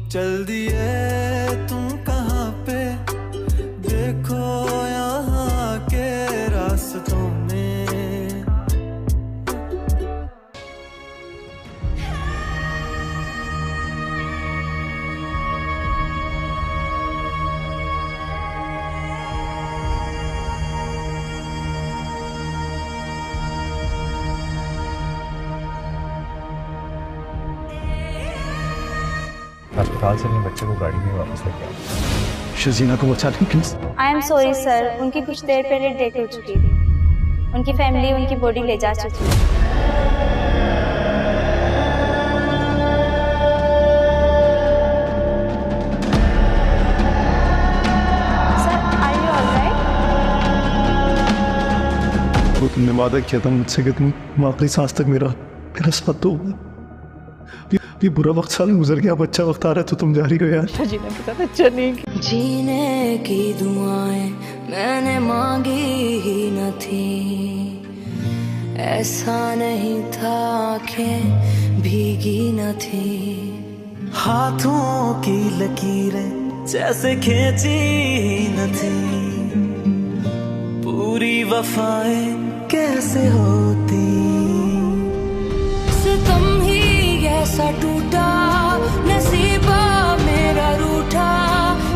चल दिए तुम कहाँ पे, देखो यहाँ के रास्तों में। अस्पताल से अपने बच्चे को गाड़ी में वापस लेके आओ। शजीना को बचा लें please. I am sorry sir, उनकी कुछ देर पहले डेथ हो चुकी थी। उनकी फैमिली उनकी बॉडी ले जा चुकी है। Sir, are you alright? वो तुमने वादा किया था मुझसे कि तुम आखिरी सांस तक मेरा साथ दो। ये बुरा वक्त साल गुजर गया, अब अच्छा वक्त आ रहा है तो तुम जा रही हो यार। जीने के साथ अच्छा नहीं। जीने की दुआएं मैंने मांगी ही न थी, ऐसा नहीं था आंखें भीगी न थी। हाथों की लकीरें जैसे खींची ही न थी, पूरी वफाएं कैसे होती। सितम ही ऐसा टूटा, नसीबा मेरा रूठा,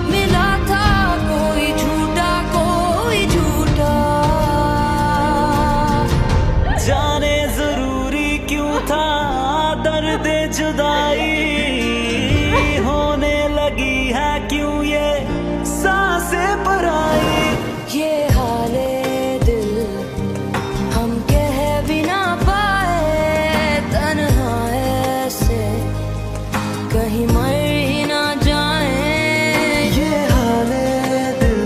मिला था कोई झूठा कोई झूठा। जाने जरूरी क्यों था दर्द जुदाई, होने लगी है क्यों ये सांसें पराई। ये हाले दिल हम कह भी ना पाए, तन्हा ऐसे कहीं मर ही ना जाए। ये हाले दिल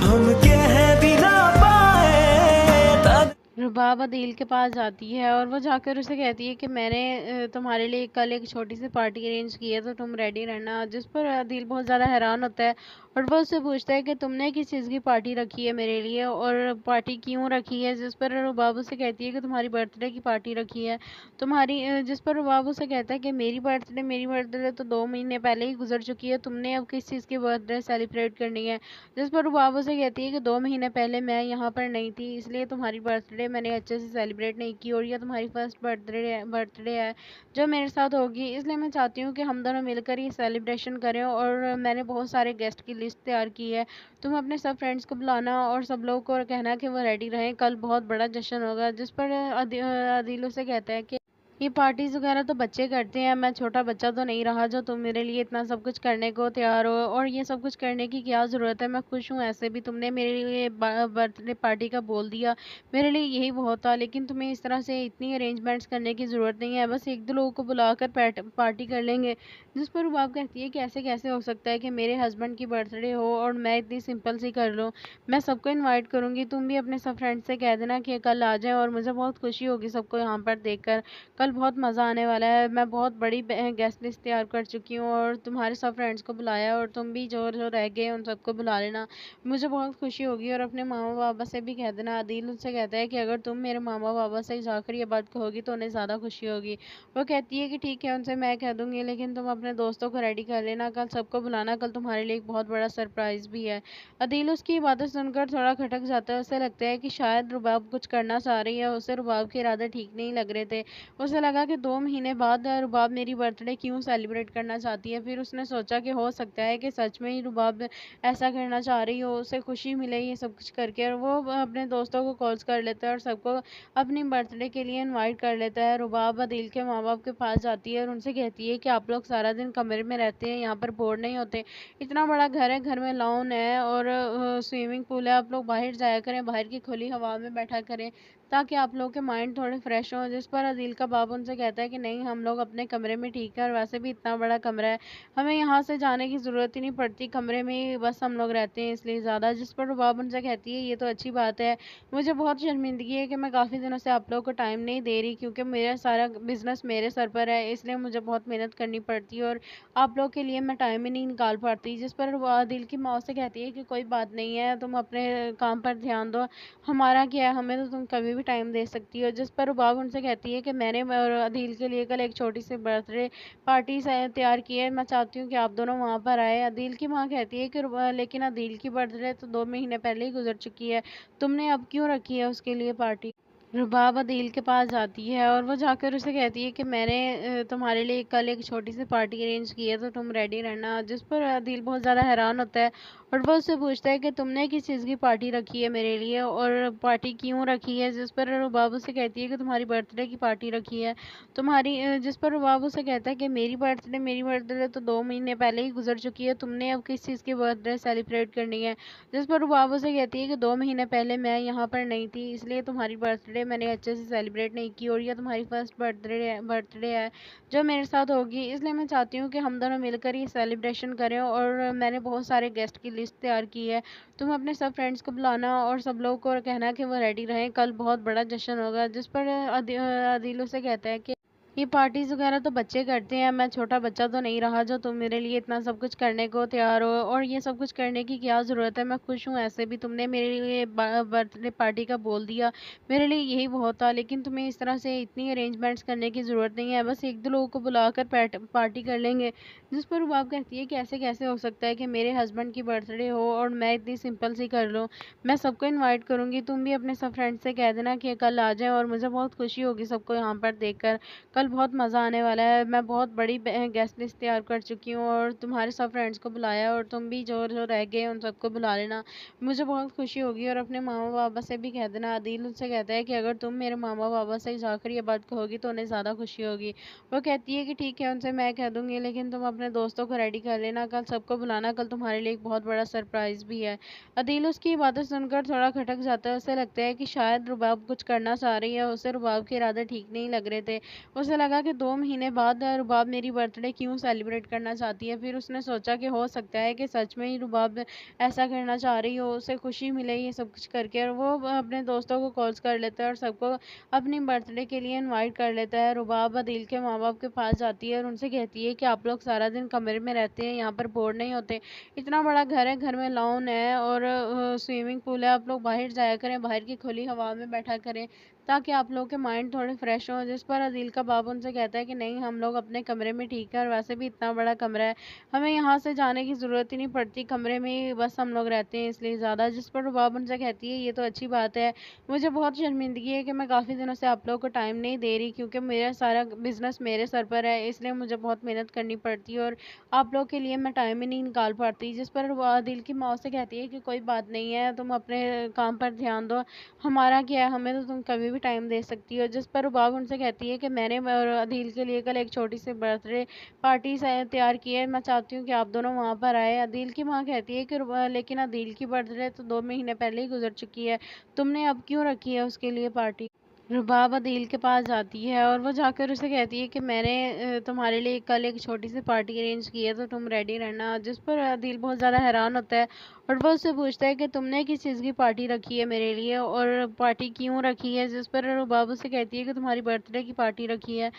हम कह भी ना पाए। रुबाब अदील के पास जाती है और वो जाकर उसे कहती है कि मैंने तुम्हारे लिए कल एक छोटी सी पार्टी अरेंज की है, तो तुम रेडी रहना। जिस पर अदील बहुत ज़्यादा हैरान होता है और वो उससे पूछता है कि तुमने किस चीज़ की पार्टी रखी है मेरे लिए और पार्टी क्यों रखी है। जिस पर रुबाब उसे कहती है कि तुम्हारी बर्थडे की पार्टी रखी है तुम्हारी। जिस पर रुबाब उसे कहता है कि मेरी बर्थडे तो 2 महीने पहले ही गुजर चुकी है, तुमने अब किस चीज़ की बर्थडे सेलिब्रेट करनी है। जिस पर रुबाब उसे कहती है कि 2 महीने पहले मैं यहाँ पर नहीं थी, इसलिए तुम्हारी बर्थडे मैंने अच्छे से सेलिब्रेट नहीं की, और यह तुम्हारी फर्स्ट बर्थडे है जो मेरे साथ होगी, इसलिए मैं चाहती हूँ कि हम दोनों मिलकर ये सेलिब्रेशन करें। और मैंने बहुत सारे गेस्ट की लिस्ट तैयार की है, तुम अपने सब फ्रेंड्स को बुलाना और सब लोगों को कहना कि वो रेडी रहें, कल बहुत बड़ा जश्न होगा। जिस पर अदील से कहता है कि ये पार्टीज वगैरह तो बच्चे करते हैं, मैं छोटा बच्चा तो नहीं रहा जो तुम मेरे लिए इतना सब कुछ करने को तैयार हो, और ये सब कुछ करने की क्या ज़रूरत है, मैं खुश हूँ ऐसे भी। तुमने मेरे लिए बर्थडे पार्टी का बोल दिया, मेरे लिए यही बहुत था, लेकिन तुम्हें इस तरह से इतनी अरेंजमेंट्स करने की ज़रूरत नहीं है, बस 1-2 लोगों को बुलाकर पार्टी कर लेंगे। जिस पर रुबाब कहती है कि ऐसे कैसे हो सकता है कि मेरे हस्बैंड की बर्थडे हो और मैं इतनी सिंपल सी कर लूँ, मैं सबको इन्वाइट करूँगी, तुम भी अपने सब फ्रेंड्स से कह देना कि कल आ जाएं, और मुझे बहुत खुशी होगी सबको यहाँ पर देख कर। कल बहुत मज़ा आने वाला है, मैं बहुत बड़ी गेस्ट लिस्ट तैयार कर चुकी हूँ और तुम्हारे सब फ्रेंड्स को बुलाया, और तुम भी जो जो रह गए उन सबको बुला लेना, मुझे बहुत खुशी होगी। और अपने मामा पापा से भी कह देना। अदील उससे कहता है कि अगर तुम मेरे मामा पापा से जाकर ये बात कहोगी तो उन्हें ज़्यादा खुशी होगी। वो कहती है कि ठीक है, उनसे मैं कह दूँगी, लेकिन तुम अपने दोस्तों को रेडी कर लेना, कल सबको बुलाना, कल तुम्हारे लिए एक बहुत बड़ा सरप्राइज़ भी है। अदील उसकी बातें सुनकर थोड़ा खटक जाता है, उसे लगता है कि शायद रुबाब कुछ करना चाह रही है, उसे रुबाब के इरादे ठीक नहीं लग रहे थे। उसे लगा कि 2 महीने बाद रुबाब मेरी बर्थडे क्यों सेलिब्रेट करना चाहती है। फिर उसने सोचा कि हो सकता है कि सच में ही रुबाब ऐसा करना चाह रही हो, उसे खुशी मिले ये सब कुछ करके, और वो अपने दोस्तों को कॉल्स कर लेता है और सबको अपनी बर्थडे के लिए इनवाइट कर लेता है। रुबाब अदील के माँ बाप के पास जाती है और उनसे कहती है कि आप लोग सारा दिन कमरे में रहते हैं, यहाँ पर बोर नहीं होते, इतना बड़ा घर है, घर में लॉन है और स्विमिंग पूल है, आप लोग बाहर जाया करें, बाहर की खुली हवा में बैठा करें, ताकि आप लोगों के माइंड थोड़े फ्रेश हों। जिस पर अदील का बाप उनसे कहता है कि नहीं, हम लोग अपने कमरे में ठीक है, और वैसे भी इतना बड़ा कमरा है, हमें यहाँ से जाने की ज़रूरत ही नहीं पड़ती, कमरे में ही बस हम लोग रहते हैं इसलिए ज़्यादा। जिस पर बाप उनसे कहती है ये तो अच्छी बात है, मुझे बहुत शर्मिंदगी है कि मैं काफ़ी दिनों से आप लोगों को टाइम नहीं दे रही, क्योंकि मेरा सारा बिजनेस मेरे सर पर है, इसलिए मुझे बहुत मेहनत करनी पड़ती है और आप लोग के लिए मैं टाइम ही नहीं निकाल पाती। जिस पर अदील की माँ से कहती है कि कोई बात नहीं है, तुम अपने काम पर ध्यान दो, हमारा क्या है, हमें तो तुम कभी भी टाइम दे सकती हो। जिस पर रुबाब उनसे कहती है कि मैंने और अदील के लिए कल एक छोटी सी बर्थडे पार्टी तैयार की है। मैं चाहती हूँ कि आप दोनों वहाँ पर आए। अदील की माँ कहती है कि लेकिन अदील की बर्थडे तो 2 महीने पहले ही गुजर चुकी है, तुमने अब क्यों रखी है उसके लिए पार्टी। रुबाब अदील के पास जाती है और वो जाकर उसे कहती है कि मैंने तुम्हारे लिए कल एक छोटी सी पार्टी अरेंज की है, तो तुम रेडी रहना। जिस पर अदील बहुत ज़्यादा हैरान होता है और वो उससे पूछता है कि तुमने किस चीज़ की पार्टी रखी है मेरे लिए और पार्टी क्यों रखी है। जिस पर रुबाब उसे कहती है कि तुम्हारी बर्थडे की पार्टी रखी है जिस पर रुबाब उसे कहता है कि मेरी बर्थडे तो 2 महीने पहले ही गुजर चुकी है, तुमने अब किस चीज़ की बर्थडे सेलिब्रेट करनी है। जिस पर रुबाब उसे कहती है कि 2 महीने पहले मैं यहाँ पर नहीं थी, इसलिए तुम्हारी बर्थडे मैंने अच्छे से सेलिब्रेट नहीं की और यह तुम्हारी फर्स्ट बर्थडे है जो मेरे साथ होगी, इसलिए मैं चाहती हूँ कि हम दोनों मिलकर ये सेलिब्रेशन करें। और मैंने बहुत सारे गेस्ट की लिस्ट तैयार की है, तुम अपने सब फ्रेंड्स को बुलाना और सब लोगों को कहना कि वो रेडी रहें, कल बहुत बड़ा जश्न होगा। जिस पर अदील उसे कहता है कि ये पार्टीज वगैरह तो बच्चे करते हैं, मैं छोटा बच्चा तो नहीं रहा जो तुम मेरे लिए इतना सब कुछ करने को तैयार हो, और ये सब कुछ करने की क्या ज़रूरत है, मैं खुश हूँ ऐसे भी, तुमने मेरे लिए बर्थडे पार्टी का बोल दिया, मेरे लिए यही बहुत था, लेकिन तुम्हें इस तरह से इतनी अरेंजमेंट्स करने की ज़रूरत नहीं है, बस एक दो लोगों को बुलाकर पार्टी कर लेंगे। जिस पर रुबाब कहती है कि ऐसे कैसे हो सकता है कि मेरे हस्बैंड की बर्थडे हो और मैं इतनी सिंपल सी कर लूँ, मैं सबको इन्वाइट करूँगी, तुम भी अपने सब फ्रेंड्स से कह देना कि कल आ जाएं और मुझे बहुत खुशी होगी सबको यहाँ पर देखकर, कल बहुत मज़ा आने वाला है। मैं बहुत बड़ी गेस्ट लिस्ट तैयार कर चुकी हूँ और तुम्हारे सब फ्रेंड्स को बुलाया, और तुम भी जो जो रह गए उन सबको बुला लेना, मुझे बहुत खुशी होगी। और अपने मामा बाबा से भी कह देना। अदील उनसे कहता है कि अगर तुम मेरे मामा बाबा से जाकर ये बात कहोगी तो उन्हें ज़्यादा खुशी होगी। वो कहती है कि ठीक है, उनसे मैं कह दूँगी, लेकिन तुम अपने दोस्तों को रेडी कर लेना, कल सबको बुलाना, कल तुम्हारे लिए एक बहुत बड़ा सरप्राइज़ भी है। अदील उसकी बातें सुनकर थोड़ा खटक जाता है, उसे लगता है कि शायद रुबाब कुछ करना चाह रही है, उसे रुबाब के इरादे ठीक नहीं लग रहे थे। उसे लगा कि 2 महीने बाद रुबाब मेरी बर्थडे क्यों सेलिब्रेट करना चाहती है। फिर उसने सोचा कि हो सकता है कि सच में ही रुबाब ऐसा करना चाह रही हो, उसे खुशी मिले ये सब कुछ करके, और वो अपने दोस्तों को कॉल्स कर लेता है और सबको अपनी बर्थडे के लिए इनवाइट कर लेता है। रुबाब अदील के माँ बाप के पास जाती है और उनसे कहती है कि आप लोग सारा दिन कमरे में रहते हैं, यहाँ पर बोर नहीं होते, इतना बड़ा घर है, घर में लॉन है और स्विमिंग पूल है, आप लोग बाहर जाया करें, बाहर की खुली हवा में बैठा करें ताकि आप लोगों के माइंड थोड़े फ्रेश हों। जिस पर अदील का बाप उनसे कहता है कि नहीं, हम लोग अपने कमरे में ठीक है, और वैसे भी इतना बड़ा कमरा है, हमें यहाँ से जाने की ज़रूरत ही नहीं पड़ती, कमरे में ही बस हम लोग रहते हैं इसलिए ज़्यादा। जिस पर रुबाब उनसे कहती है ये तो अच्छी बात है, मुझे बहुत शर्मिंदगी है कि मैं काफ़ी दिनों से आप लोगों को टाइम नहीं दे रही, क्योंकि मेरा सारा बिजनेस मेरे सर पर है, इसलिए मुझे बहुत मेहनत करनी पड़ती है और आप लोग के लिए मैं टाइम ही नहीं निकाल पाती। जिस पर अदील की माँ से कहती है कि कोई बात नहीं है, तुम अपने काम पर ध्यान दो, हमारा क्या है, हमें तो तुम कभी भी टाइम दे सकती हो। जिस पर रुबाब उनसे कहती है कि मैंने और अदील के लिए कल एक छोटी सी बर्थडे पार्टी तैयार की है, मैं चाहती हूँ कि आप दोनों वहाँ पर आए। अदील की माँ कहती है कि लेकिन अदील की बर्थडे तो 2 महीने पहले ही गुजर चुकी है, तुमने अब क्यों रखी है उसके लिए पार्टी। रुबाब अदील के पास जाती है और वो जाकर उसे कहती है कि मैंने तुम्हारे लिए कल एक छोटी सी पार्टी अरेंज की है, तो तुम रेडी रहना। जिस पर अदील बहुत ज़्यादा हैरान होता है और वो उससे पूछता है कि तुमने किस चीज़ की पार्टी रखी है मेरे लिए और पार्टी क्यों रखी है। जिस पर रुबाब उसे कहती है कि तुम्हारी बर्थडे की पार्टी रखी है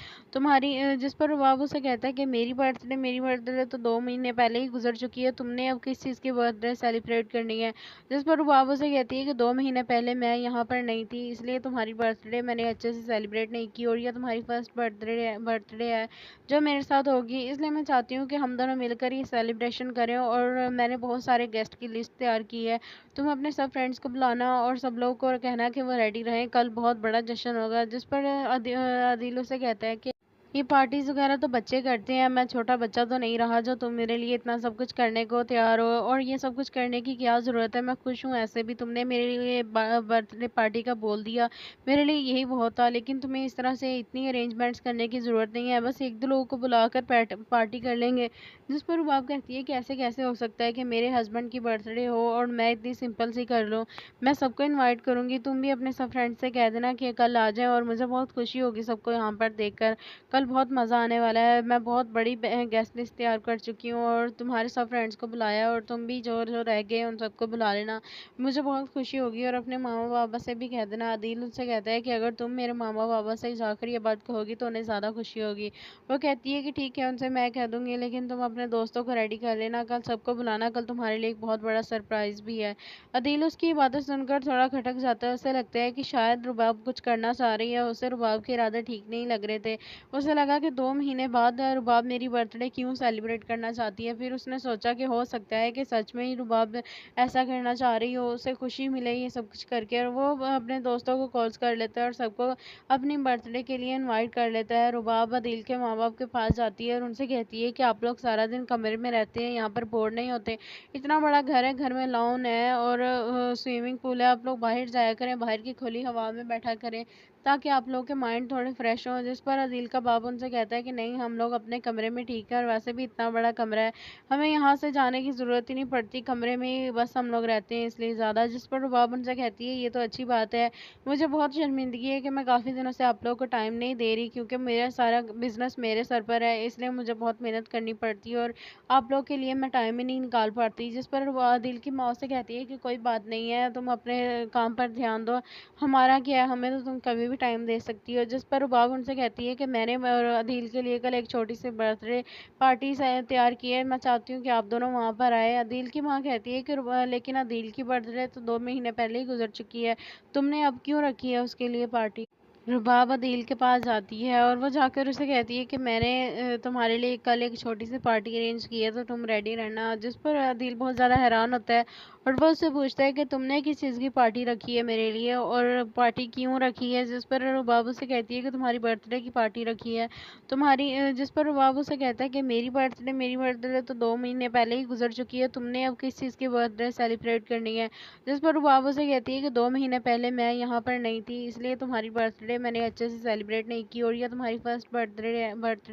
जिस पर रुबाब उसे कहता है कि मेरी बर्थडे तो 2 महीने पहले ही गुजर चुकी है, तुमने अब किस चीज़ की बर्थडे सेलिब्रेट करनी है। जिस पर रुबाब उसे कहती है कि 2 महीने पहले मैं यहाँ पर नहीं थी, इसलिए तुम्हारी बर्थडे मैंने अच्छे से सेलिब्रेट नहीं की और यह तुम्हारी फर्स्ट बर्थडे है जो मेरे साथ होगी, इसलिए मैं चाहती हूँ कि हम दोनों मिलकर ये सेलिब्रेशन करें। और मैंने बहुत सारे गेस्ट की लिस्ट तैयार की है, तुम अपने सब फ्रेंड्स को बुलाना और सब लोगों को कहना कि वो रेडी रहें, कल बहुत बड़ा जश्न होगा। जिस पर अदील उसे कहता है कि ये पार्टीज वगैरह तो बच्चे करते हैं, मैं छोटा बच्चा तो नहीं रहा जो तुम मेरे लिए इतना सब कुछ करने को तैयार हो, और ये सब कुछ करने की क्या ज़रूरत है, मैं खुश हूँ ऐसे भी, तुमने मेरे लिए बर्थडे पार्टी का बोल दिया, मेरे लिए यही बहुत था, लेकिन तुम्हें इस तरह से इतनी अरेंजमेंट्स करने की ज़रूरत नहीं है, बस एक दो लोगों को बुलाकर पार्टी कर लेंगे। जिस पर रुबाब कहती है कि ऐसे कैसे हो सकता है कि मेरे हस्बैंड की बर्थडे हो और मैं इतनी सिंपल सी कर लूँ, मैं सबको इन्वाइट करूँगी, तुम भी अपने सब फ्रेंड्स से कह देना कि कल आ जाएं और मुझे बहुत खुशी होगी सबको यहाँ पर देखकर, कल कल बहुत मज़ा आने वाला है। मैं बहुत बड़ी गेस्ट लिस्ट तैयार कर चुकी हूँ और तुम्हारे सब फ्रेंड्स को बुलाया, और तुम भी जो जो रह गए उन सबको बुला लेना। मुझे बहुत खुशी होगी। और अपने मामा पापा से भी कह देना। आदिल उससे कहता है कि अगर तुम मेरे मामा पापा से जाकर ये बात कहोगी तो उन्हें ज़्यादा खुशी होगी। वो कहती है कि ठीक है, उनसे मैं कह दूंगी, लेकिन तुम अपने दोस्तों को रेडी कर लेना, कल सबको बुलाना, कल तुम्हारे लिए एक बहुत बड़ा सरप्राइज भी है। अदील उसकी बातें सुनकर थोड़ा खटक जाता है। उसे लगता है कि शायद रुबाब कुछ करना चाह रही है। उसे रुबाब के इरादे ठीक नहीं लग रहे थे। उसे लगा कि 2 महीने बाद रुबाब मेरी बर्थडे क्यों सेलिब्रेट करना चाहती है। फिर उसने सोचा कि हो सकता है कि सच में ही रुबाब ऐसा करना चाह रही हो, उसे खुशी मिले ये सब कुछ करके। और वो अपने दोस्तों को कॉल्स कर लेता है और सबको अपनी बर्थडे के लिए इनवाइट कर लेता है। रुबाब अदील के माँ बाप के पास जाती है और उनसे कहती है कि आप लोग सारा दिन कमरे में रहते हैं, यहाँ पर बोर नहीं होते। इतना बड़ा घर है, घर में लॉन है और स्विमिंग पूल है। आप लोग बाहर जाया करें, बाहर की खुली हवा में बैठा करें, ताकि आप लोगों के माइंड थोड़े फ्रेश हों। जिस पर अदील का बाप उनसे कहता है कि नहीं, हम लोग अपने कमरे में ठीक है, और वैसे भी इतना बड़ा कमरा है, हमें यहाँ से जाने की ज़रूरत ही नहीं पड़ती, कमरे में ही बस हम लोग रहते हैं इसलिए ज़्यादा। जिस पर बाप उनसे कहती है ये तो अच्छी बात है, मुझे बहुत शर्मिंदगी है कि मैं काफ़ी दिनों से आप लोगों को टाइम नहीं दे रही, क्योंकि मेरा सारा बिजनेस मेरे सर पर है, इसलिए मुझे बहुत मेहनत करनी पड़ती है और आप लोग के लिए मैं टाइम ही नहीं निकाल पाती। जिस पर आदिल की माँ से कहती है कि कोई बात नहीं है, तुम अपने काम पर ध्यान दो, हमारा क्या है, हमें तो तुम कभी भी टाइम दे सकती हो। जिस पर रुबाब उनसे कहती है कि मैंने और अदील के लिए कल एक छोटी सी बर्थडे पार्टी तैयार की है, मैं चाहती हूँ कि आप दोनों वहाँ पर आए। अदील की माँ कहती है कि लेकिन अदील की बर्थडे तो 2 महीने पहले ही गुजर चुकी है, तुमने अब क्यों रखी है उसके लिए पार्टी। रुबाब अदील के पास जाती है और वो जाकर उसे कहती है कि मैंने तुम्हारे लिए कल एक छोटी सी पार्टी अरेंज की है, तो तुम रेडी रहना। जिस पर अदील बहुत ज़्यादा हैरान होता है और वो उससे पूछता है कि तुमने किस चीज़ की पार्टी रखी है मेरे लिए, और पार्टी क्यों रखी है। जिस पर रुबाब उसे कहती है कि तुम्हारी बर्थडे की पार्टी रखी है तुम्हारी। जिस पर रुबाब उसे कहता है कि मेरी बर्थडे तो 2 महीने पहले ही गुजर चुकी है, तुमने अब किस चीज़ की बर्थडे सेलिब्रेट करनी है। जिस पर रुबाब उसे कहती है कि 2 महीने पहले मैं यहाँ पर नहीं थी, इसलिए तुम्हारी बर्थडे मैंने अच्छे से सेलिब्रेट नहीं की, और यह तुम्हारी फर्स्ट बर्थडे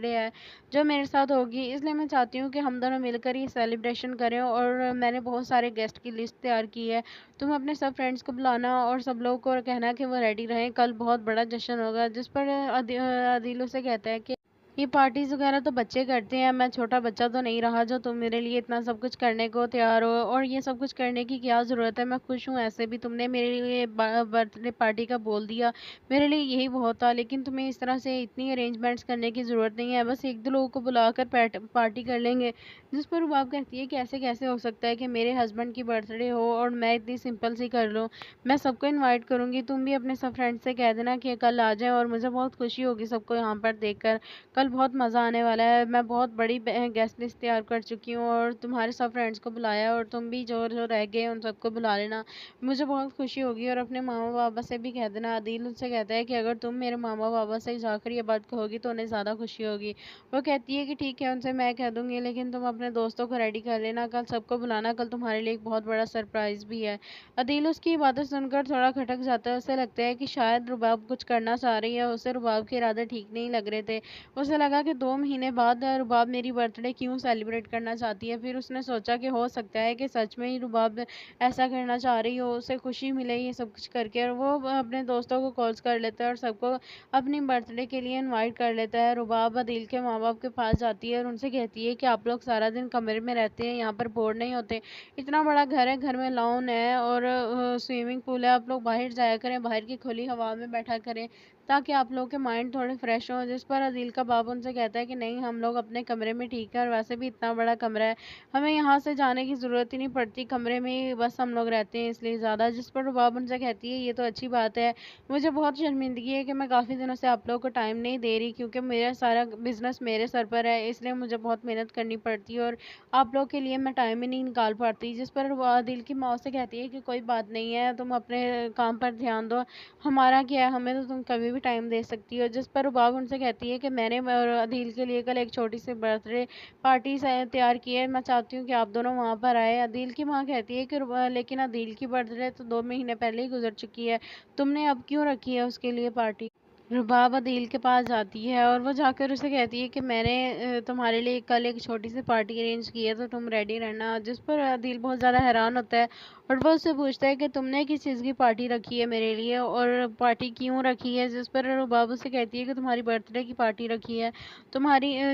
है जो मेरे साथ होगी, इसलिए मैं चाहती हूँ कि हम दोनों मिलकर ये सेलिब्रेशन करें। और मैंने बहुत सारे गेस्ट की लिस्ट तैयार की है, तुम अपने सब फ्रेंड्स को बुलाना और सब लोगों को कहना कि वो रेडी रहें, कल बहुत बड़ा जश्न होगा। जिस पर अदील से कहता है कि ये पार्टीज वगैरह तो बच्चे करते हैं, मैं छोटा बच्चा तो नहीं रहा जो तुम मेरे लिए इतना सब कुछ करने को तैयार हो, और ये सब कुछ करने की क्या ज़रूरत है, मैं खुश हूँ ऐसे भी, तुमने मेरे लिए बर्थडे पार्टी का बोल दिया, मेरे लिए यही बहुत था, लेकिन तुम्हें इस तरह से इतनी अरेंजमेंट्स करने की ज़रूरत नहीं है, बस 1-2 लोगों को बुलाकर पार्टी कर लेंगे। जिस पर रुबाब कहती है कि ऐसे कैसे हो सकता है कि मेरे हस्बैंड की बर्थडे हो और मैं इतनी सिंपल सी कर लूँ, मैं सबको इन्वाइट करूँगी, तुम भी अपने सब फ्रेंड्स से कह देना कि कल आ जाए, और मुझे बहुत खुशी होगी सबको यहाँ पर देख कर, कल बहुत मज़ा आने वाला है। मैं बहुत बड़ी गेस्ट लिस्ट तैयार कर चुकी हूँ और तुम्हारे सब फ्रेंड्स को बुलाया, और तुम भी जो जो रह गए उन सबको बुला लेना, मुझे बहुत खुशी होगी। और अपने मामा पापा से भी कह देना। आदिल उससे कहता है कि अगर तुम मेरे मामा पापा से जाकर ये बात कहोगी तो उन्हें ज़्यादा खुशी होगी। वो कहती है कि ठीक है, उनसे मैं कह दूंगी, लेकिन तुम अपने दोस्तों को रेडी कर लेना, कल सबको बुलाना, कल तुम्हारे लिए एक बहुत बड़ा सरप्राइज भी है। अदील उसकी बातें सुनकर थोड़ा खटक जाता है। उसे लगता है कि शायद रुबाब कुछ करना चाह रही है। उसे रुबाब के इरादे ठीक नहीं लग रहे थे। उसे लगा कि 2 महीने बाद रुबाब मेरी बर्थडे क्यों सेलिब्रेट करना चाहती है। फिर उसने सोचा कि हो सकता है कि सच में ही रुबाब ऐसा करना चाह रही हो, उसे खुशी मिले ये सब कुछ करके। और वो अपने दोस्तों को कॉल्स कर लेता है और सबको अपनी बर्थडे के लिए इनवाइट कर लेता है। रुबाब अदील के माँ बाप के पास जाती है और उनसे कहती है कि आप लोग सारा दिन कमरे में रहते हैं, यहाँ पर बोर नहीं होते। इतना बड़ा घर है, घर में लॉन है और स्विमिंग पूल है। आप लोग बाहर जाया करें, बाहर की खुली हवा में बैठा करें, ताकि आप लोगों के माइंड थोड़े फ्रेश हों। जिस पर अदील का बाप उनसे कहता है कि नहीं, हम लोग अपने कमरे में ठीक है, और वैसे भी इतना बड़ा कमरा है, हमें यहाँ से जाने की ज़रूरत ही नहीं पड़ती, कमरे में ही बस हम लोग रहते हैं इसलिए ज़्यादा। जिस पर रुबाब उनसे कहती है ये तो अच्छी बात है, मुझे बहुत शर्मिंदगी है कि मैं काफ़ी दिनों से आप लोगों को टाइम नहीं दे रही, क्योंकि मेरा सारा बिजनेस मेरे सर पर है, इसलिए मुझे बहुत मेहनत करनी पड़ती है और आप लोग के लिए मैं टाइम ही नहीं निकाल पाती। जिस पर अदील की माँ से कहती है कि कोई बात नहीं है, तुम अपने काम पर ध्यान दो, हमारा क्या है, हमें तो तुम कभी भी टाइम दे सकती हो। जिस पर रुबाब उनसे कहती है कि मैंने और अदील के लिए कल एक छोटी सी बर्थडे पार्टी तैयार की है, मैं चाहती हूँ कि आप दोनों वहाँ पर आए। अदील की माँ कहती है कि लेकिन अदील की बर्थडे तो 2 महीने पहले ही गुजर चुकी है, तुमने अब क्यों रखी है उसके लिए पार्टी। रुबाब अदील के पास जाती है और वो जाकर उसे कहती है कि मैंने तुम्हारे लिए कल एक छोटी सी पार्टी अरेंज की है, तो तुम रेडी रहना। जिस पर अदील बहुत ज़्यादा हैरान होता है और वो उससे पूछता है कि तुमने किस चीज़ की पार्टी रखी है मेरे लिए और पार्टी क्यों रखी है, जिस पर रुबाब उसे कहती है कि तुम्हारी बर्थडे की पार्टी रखी है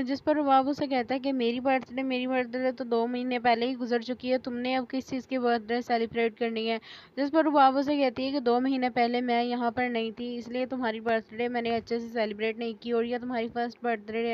जिस पर रुबाब उसे कहता है कि मेरी बर्थडे तो 2 महीने पहले ही गुजर चुकी है, तुमने अब किस चीज़ की बर्थडे सेलिब्रेट करनी है। जिस पर रुबाब उसे कहती है कि 2 महीने पहले मैं यहाँ पर नहीं थी, इसलिए तुम्हारी बर्थडे मैंने अच्छे से सेलिब्रेट नहीं की, और यह तुम्हारी फर्स्ट बर्थडे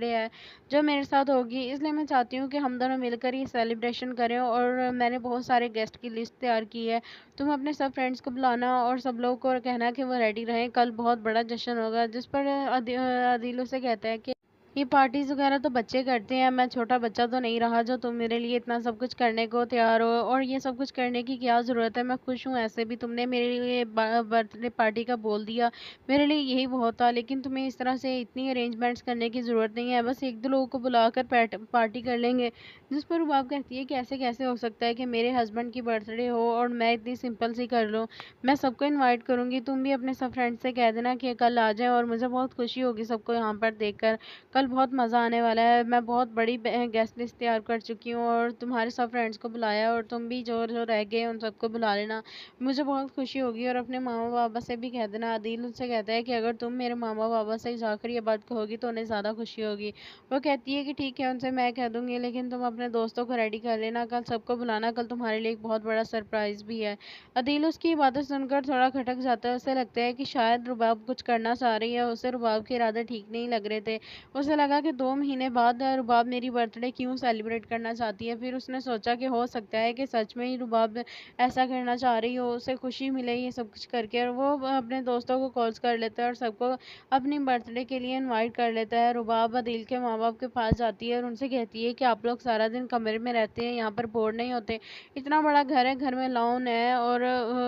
है जो मेरे साथ होगी, इसलिए मैं चाहती हूँ कि हम दोनों मिलकर ये सेलिब्रेशन करें। और मैंने बहुत सारे गेस्ट की लिस्ट तैयार की है, तुम अपने सब फ्रेंड्स को बुलाना और सब लोगों को कहना कि वो रेडी रहें, कल बहुत बड़ा जश्न होगा। जिस पर अदील उसे कहता है कि ये पार्टीज वगैरह तो बच्चे करते हैं, मैं छोटा बच्चा तो नहीं रहा जो तुम मेरे लिए इतना सब कुछ करने को तैयार हो, और ये सब कुछ करने की क्या ज़रूरत है, मैं खुश हूँ ऐसे भी, तुमने मेरे लिए बर्थडे पार्टी का बोल दिया, मेरे लिए यही बहुत था, लेकिन तुम्हें इस तरह से इतनी अरेंजमेंट्स करने की ज़रूरत नहीं है, बस एक दो लोगों को बुलाकर पार्टी कर लेंगे। जिस पर रुबाब कहती है कि ऐसे कैसे हो सकता है कि मेरे हस्बैंड की बर्थडे हो और मैं इतनी सिंपल सी कर लूँ, मैं सबको इन्वाइट करूँगी, तुम भी अपने सब फ्रेंड्स से कह देना कि कल आ जाएं, और मुझे बहुत खुशी होगी सबको यहाँ पर देखकर, कल बहुत मज़ा आने वाला है, मैं बहुत बड़ी गेस्ट लिस्ट तैयार कर चुकी हूँ और तुम्हारे सब फ्रेंड्स को बुलाया, और तुम भी जो जो रह गए उन सबको बुला लेना, मुझे बहुत खुशी होगी। और अपने मामा बाबा से भी कह देना। अदील उनसे कहता है कि अगर तुम मेरे मामा बाबा से जाकर ये बात कहोगी तो उन्हें ज़्यादा खुशी होगी। वो कहती है कि ठीक है, उनसे मैं कह दूँगी, लेकिन तुम अपने दोस्तों को रेडी कर लेना, कल सबको बुलाना, कल तुम्हारे लिए एक बहुत बड़ा सरप्राइज़ भी है। अदील उसकी बातें सुनकर थोड़ा खटक जाता है, उसे लगता है कि शायद रुबाब कुछ करना चाह रही है, उसे रुबाब के इरादे ठीक नहीं लग रहे थे। उसे लगा कि 2 महीने बाद रुबाब मेरी बर्थडे क्यों सेलिब्रेट करना चाहती है। फिर उसने सोचा कि हो सकता है कि सच में ही रुबाब ऐसा करना चाह रही हो, उसे खुशी मिले ये सब कुछ करके, और वो अपने दोस्तों को कॉल्स कर लेता है और सबको अपनी बर्थडे के लिए इनवाइट कर लेता है। रुबाब अदील के माँ बाप के पास जाती है और उनसे कहती है कि आप लोग सारा दिन कमरे में रहते हैं, यहाँ पर बोर नहीं होते, इतना बड़ा घर है, घर में लॉन है और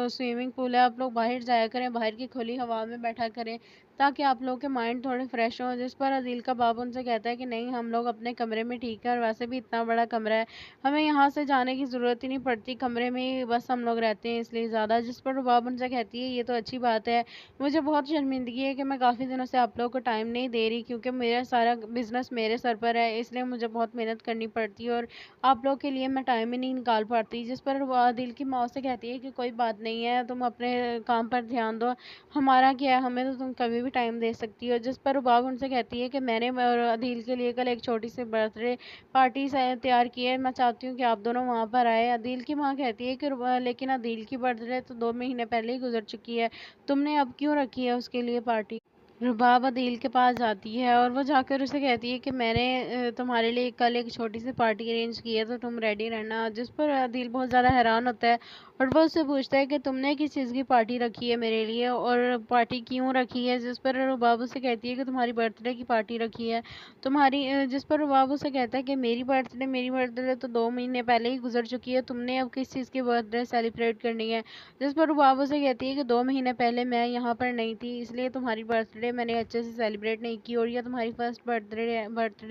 स्विमिंग पूल है, आप लोग बाहर जाया करें, बाहर की खुली हवा में बैठा करें ताकि आप लोगों के माइंड थोड़े फ्रेश हों। जिस पर अदील का बाप उनसे कहता है कि नहीं, हम लोग अपने कमरे में ठीक है, और वैसे भी इतना बड़ा कमरा है, हमें यहाँ से जाने की ज़रूरत ही नहीं पड़ती, कमरे में ही बस हम लोग रहते हैं इसलिए ज़्यादा। जिस पर रुबाब उनसे कहती है ये तो अच्छी बात है, मुझे बहुत शर्मिंदगी है कि मैं काफ़ी दिनों से आप लोगों को टाइम नहीं दे रही, क्योंकि मेरा सारा बिजनेस मेरे सर पर है, इसलिए मुझे बहुत मेहनत करनी पड़ती है और आप लोग के लिए मैं टाइम ही नहीं निकाल पाती। जिस पर अदील की माँ से कहती है कि कोई बात नहीं है, तुम अपने काम पर ध्यान दो, हमारा क्या है, हमें तो तुम कभी भी टाइम दे सकती हो। जिस पर रुबाब उनसे कहती है कि मैंने और अदील के लिए कल एक छोटी सी बर्थडे पार्टी तैयार की है, मैं चाहती हूँ कि आप दोनों वहाँ पर आए। अदील की माँ कहती है कि लेकिन अदील की बर्थडे तो 2 महीने पहले ही गुजर चुकी है, तुमने अब क्यों रखी है उसके लिए पार्टी। रुबाब अदील के पास जाती है और वो जाकर उसे कहती है कि मैंने तुम्हारे लिए कल एक छोटी सी पार्टी अरेंज की है, तो तुम रेडी रहना। जिस पर अदील बहुत ज़्यादा हैरान होता है और वो उससे पूछता है कि तुमने किस चीज़ की पार्टी रखी है मेरे लिए और पार्टी क्यों रखी है। जिस पर रुबाब उसे कहती है कि तुम्हारी बर्थडे की पार्टी रखी है जिस पर रुबाब उसे कहता है कि मेरी बर्थडे तो 2 महीने पहले ही गुजर चुकी है, तुमने अब किस चीज़ की बर्थडे सेलिब्रेट करनी है। जिस पर रुबाब उसे कहती है कि 2 महीने पहले मैं यहाँ पर नहीं थी, इसलिए तुम्हारी बर्थडे मैंने अच्छे से सेलिब्रेट नहीं की, और यह तुम्हारी फर्स्ट बर्थडे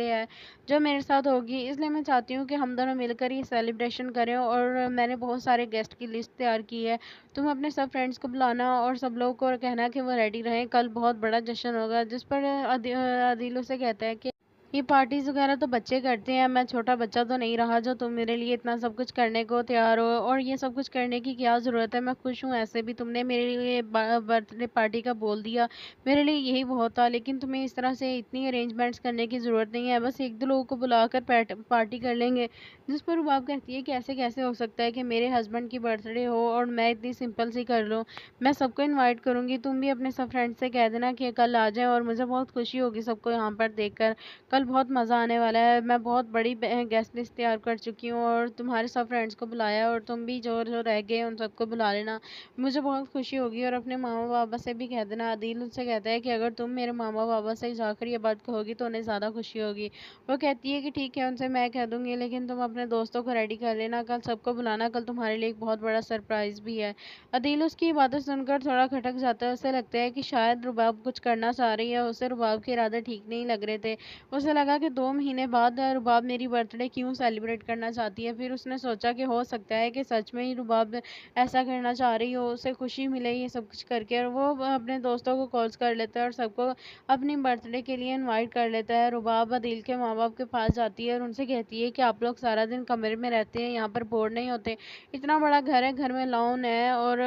है जो मेरे साथ होगी, इसलिए मैं चाहती हूँ कि हम दोनों मिलकर ये सेलिब्रेशन करें। और मैंने बहुत सारे गेस्ट की लिस्ट तैयार की है, तुम अपने सब फ्रेंड्स को बुलाना और सब लोगों को कहना कि वो रेडी रहें, कल बहुत बड़ा जश्न होगा। जिस पर अदील उसे कहता है कि ये पार्टीज वगैरह तो बच्चे करते हैं, मैं छोटा बच्चा तो नहीं रहा जो तुम मेरे लिए इतना सब कुछ करने को तैयार हो, और ये सब कुछ करने की क्या ज़रूरत है, मैं खुश हूँ ऐसे भी, तुमने मेरे लिए बर्थडे पार्टी का बोल दिया, मेरे लिए यही बहुत था, लेकिन तुम्हें इस तरह से इतनी अरेंजमेंट्स करने की ज़रूरत नहीं है, बस एक दो लोगों को बुलाकर पार्टी कर लेंगे। जिस पर रुबाब कहती है कि ऐसे कैसे हो सकता है कि मेरे हस्बैंड की बर्थडे हो और मैं इतनी सिंपल सी कर लूँ, मैं सबको इन्वाइट करूँगी, तुम भी अपने सब फ्रेंड्स से कह देना कि कल आ जाएं, और मुझे बहुत खुशी होगी सबको यहाँ पर देखकर, कल बहुत मज़ा आने वाला है, मैं बहुत बड़ी गेस्ट लिस्ट तैयार कर चुकी हूँ और तुम्हारे सब फ्रेंड्स को बुलाया, और तुम भी जो जो रह गए उन सबको बुला लेना, मुझे बहुत खुशी होगी। और अपने मामा बाबा से भी कह देना। अदील उनसे कहता है कि अगर तुम मेरे मामा बाबा से जाकर ये बात कहोगी तो उन्हें ज़्यादा खुशी होगी। वो कहती है कि ठीक है, उनसे मैं कह दूँगी, लेकिन तुम अपने दोस्तों को रेडी कर लेना, कल सबको बुलाना, कल तुम्हारे लिए एक बहुत बड़ा सरप्राइज़ भी है। अदील उसकी बातें सुनकर थोड़ा खटक जाता है, उसे लगता है कि शायद रुबाब कुछ करना चाह रही है, उसे रुबाब के इरादे ठीक नहीं लग रहे थे। उसे उसे लगा कि 2 महीने बाद रुबाब मेरी बर्थडे क्यों सेलिब्रेट करना चाहती है। फिर उसने सोचा कि हो सकता है कि सच में ही रुबाब ऐसा करना चाह रही हो, उसे खुशी मिले ये सब कुछ करके, और वो अपने दोस्तों को कॉल्स कर लेता है और सबको अपनी बर्थडे के लिए इनवाइट कर लेता है। रुबाब अदील के माँ बाप के पास जाती है और उनसे कहती है कि आप लोग सारा दिन कमरे में रहते हैं, यहाँ पर बोर नहीं होते, इतना बड़ा घर है, घर में लॉन है और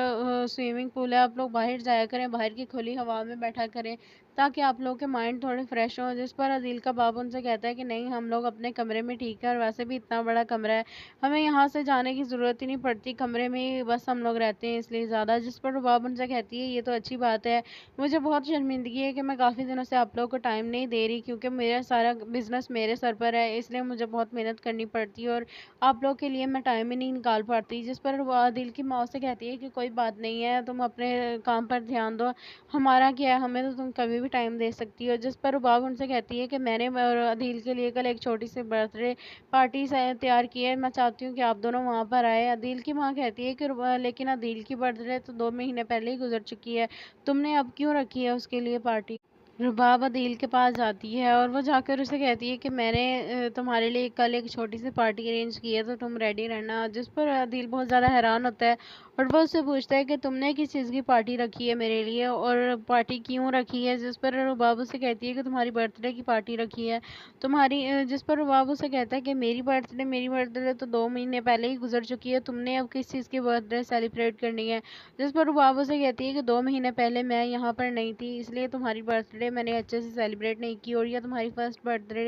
स्विमिंग पूल है, आप लोग बाहर जाया करें, बाहर की खुली हवा में बैठा करें ताकि आप लोग के माइंड थोड़े फ्रेश हों। जिस पर अदील का बाप उनसे कहता है कि नहीं, हम लोग अपने कमरे में ठीक है, और वैसे भी इतना बड़ा कमरा है, हमें यहाँ से जाने की ज़रूरत ही नहीं पड़ती, कमरे में ही बस हम लोग रहते हैं इसलिए ज़्यादा। जिस पर रुबाब उनसे कहती है ये तो अच्छी बात है, मुझे बहुत शर्मिंदगी है कि मैं काफ़ी दिनों से आप लोग को टाइम नहीं दे रही, क्योंकि मेरा सारा बिजनेस मेरे सर पर है, इसलिए मुझे बहुत मेहनत करनी पड़ती है और आप लोग के लिए मैं टाइम ही नहीं निकाल पाती। जिस पर अदील की माँ से कहती है कि कोई बात नहीं है, तुम अपने काम पर ध्यान दो, हमारा क्या है, हमें तो तुम कभी भी टाइम दे सकती हो। जिस पर रुबाब उनसे कहती है कि मैंने और अदील के लिए कल एक छोटी सी बर्थडे पार्टी तैयार की है, मैं चाहती हूँ कि आप दोनों वहाँ पर आए। अदील की माँ कहती है कि लेकिन अदील की बर्थडे तो 2 महीने पहले ही गुजर चुकी है, तुमने अब क्यों रखी है उसके लिए पार्टी। रुबाब अदील के पास जाती है और वो जाकर उसे कहती है कि मैंने तुम्हारे लिए कल एक छोटी सी पार्टी अरेंज की है, तो तुम रेडी रहना। जिस पर अदील बहुत ज़्यादा हैरान होता है और वो उससे पूछता है कि तुमने किस चीज़ की पार्टी रखी है मेरे लिए, और पार्टी क्यों रखी है। जिस पर रुबाब उसे कहती है कि तुम्हारी बर्थडे की पार्टी रखी है तुम्हारी। जिस पर रुबाब उसे कहता है कि मेरी बर्थडे तो 2 महीने पहले ही गुजर चुकी है, तुमने अब किस चीज़ की बर्थडे सेलिब्रेट करनी है। जिस पर रुबाब उसे कहती है कि 2 महीने पहले मैं यहाँ पर नहीं थी, इसलिए तुम्हारी बर्थडे मैंने अच्छे से सेलिब्रेट नहीं की, और यह तुम्हारी फर्स्ट बर्थडे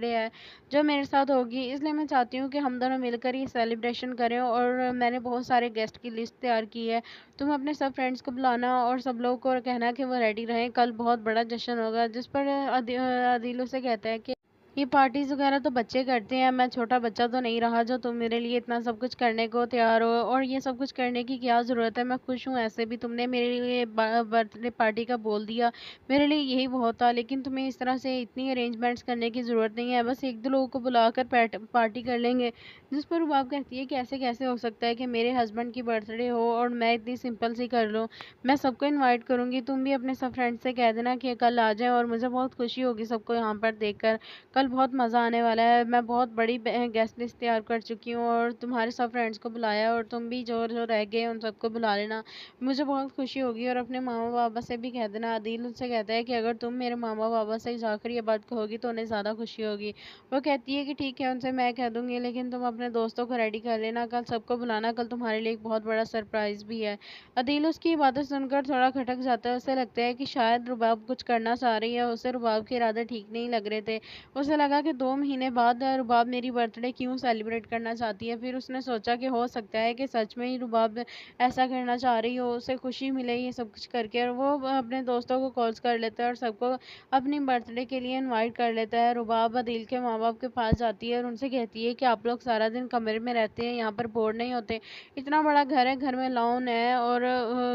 है जो मेरे साथ होगी, इसलिए मैं चाहती हूँ कि हम दोनों मिलकर ये सेलिब्रेशन करें, और मैंने बहुत सारे गेस्ट की लिस्ट तैयार की है, तुम अपने सब फ्रेंड्स को बुलाना और सब लोगों को कहना कि वो रेडी रहें, कल बहुत बड़ा जश्न होगा। जिस पर अदील से कहता है कि ये पार्टीज वगैरह तो बच्चे करते हैं, मैं छोटा बच्चा तो नहीं रहा जो तुम मेरे लिए इतना सब कुछ करने को तैयार हो, और ये सब कुछ करने की क्या ज़रूरत है, मैं खुश हूँ ऐसे भी, तुमने मेरे लिए बर्थडे पार्टी का बोल दिया, मेरे लिए यही बहुत था, लेकिन तुम्हें इस तरह से इतनी अरेंजमेंट्स करने की ज़रूरत नहीं है, बस 1-2 लोगों को बुलाकर पार्टी कर लेंगे। जिस पर रुबाब कहती है कि ऐसे कैसे हो सकता है कि मेरे हस्बैंड की बर्थडे हो और मैं इतनी सिंपल सी कर लूँ, मैं सबको इन्वाइट करूँगी, तुम भी अपने सब फ्रेंड्स से कह देना कि कल आ जाएं, और मुझे बहुत खुशी होगी सबको यहाँ पर देखकर, कल बहुत मज़ा आने वाला है, मैं बहुत बड़ी गेस्ट लिस्ट तैयार कर चुकी हूँ और तुम्हारे सब फ्रेंड्स को बुलाया, और तुम भी जो जो रह गए उन सबको बुला लेना, मुझे बहुत खुशी होगी, और अपने मामा पापा से भी कह देना। अदील उनसे कहता है कि अगर तुम मेरे मामा पापा से जाकर ये बात कहोगी तो उन्हें ज़्यादा खुशी होगी। वो कहती है कि ठीक है, उनसे मैं कह दूँगी, लेकिन तुम अपने दोस्तों को रेडी कर लेना, कल सबको बुलाना, कल तुम्हारे लिए एक बहुत बड़ा सरप्राइज़ भी है। अदील उसकी बातें सुनकर थोड़ा खटक जाता है, उसे लगता है कि शायद रुबाब कुछ करना चाह रही है, उसे रुबाब के इरादे ठीक नहीं लग रहे थे, उसे लगा कि 2 महीने बाद रुबाब मेरी बर्थडे क्यों सेलिब्रेट करना चाहती है। फिर उसने सोचा कि हो सकता है कि सच में ही रुबाब ऐसा करना चाह रही हो, उसे खुशी मिले ये सब कुछ करके, और वो अपने दोस्तों को कॉल्स कर लेता है और सबको अपनी बर्थडे के लिए इनवाइट कर लेता है। रुबाब अदील के माँ बाप के पास जाती है और उनसे कहती है कि आप लोग सारा दिन कमरे में रहते हैं, यहाँ पर बोर नहीं होते, इतना बड़ा घर है, घर में लॉन है और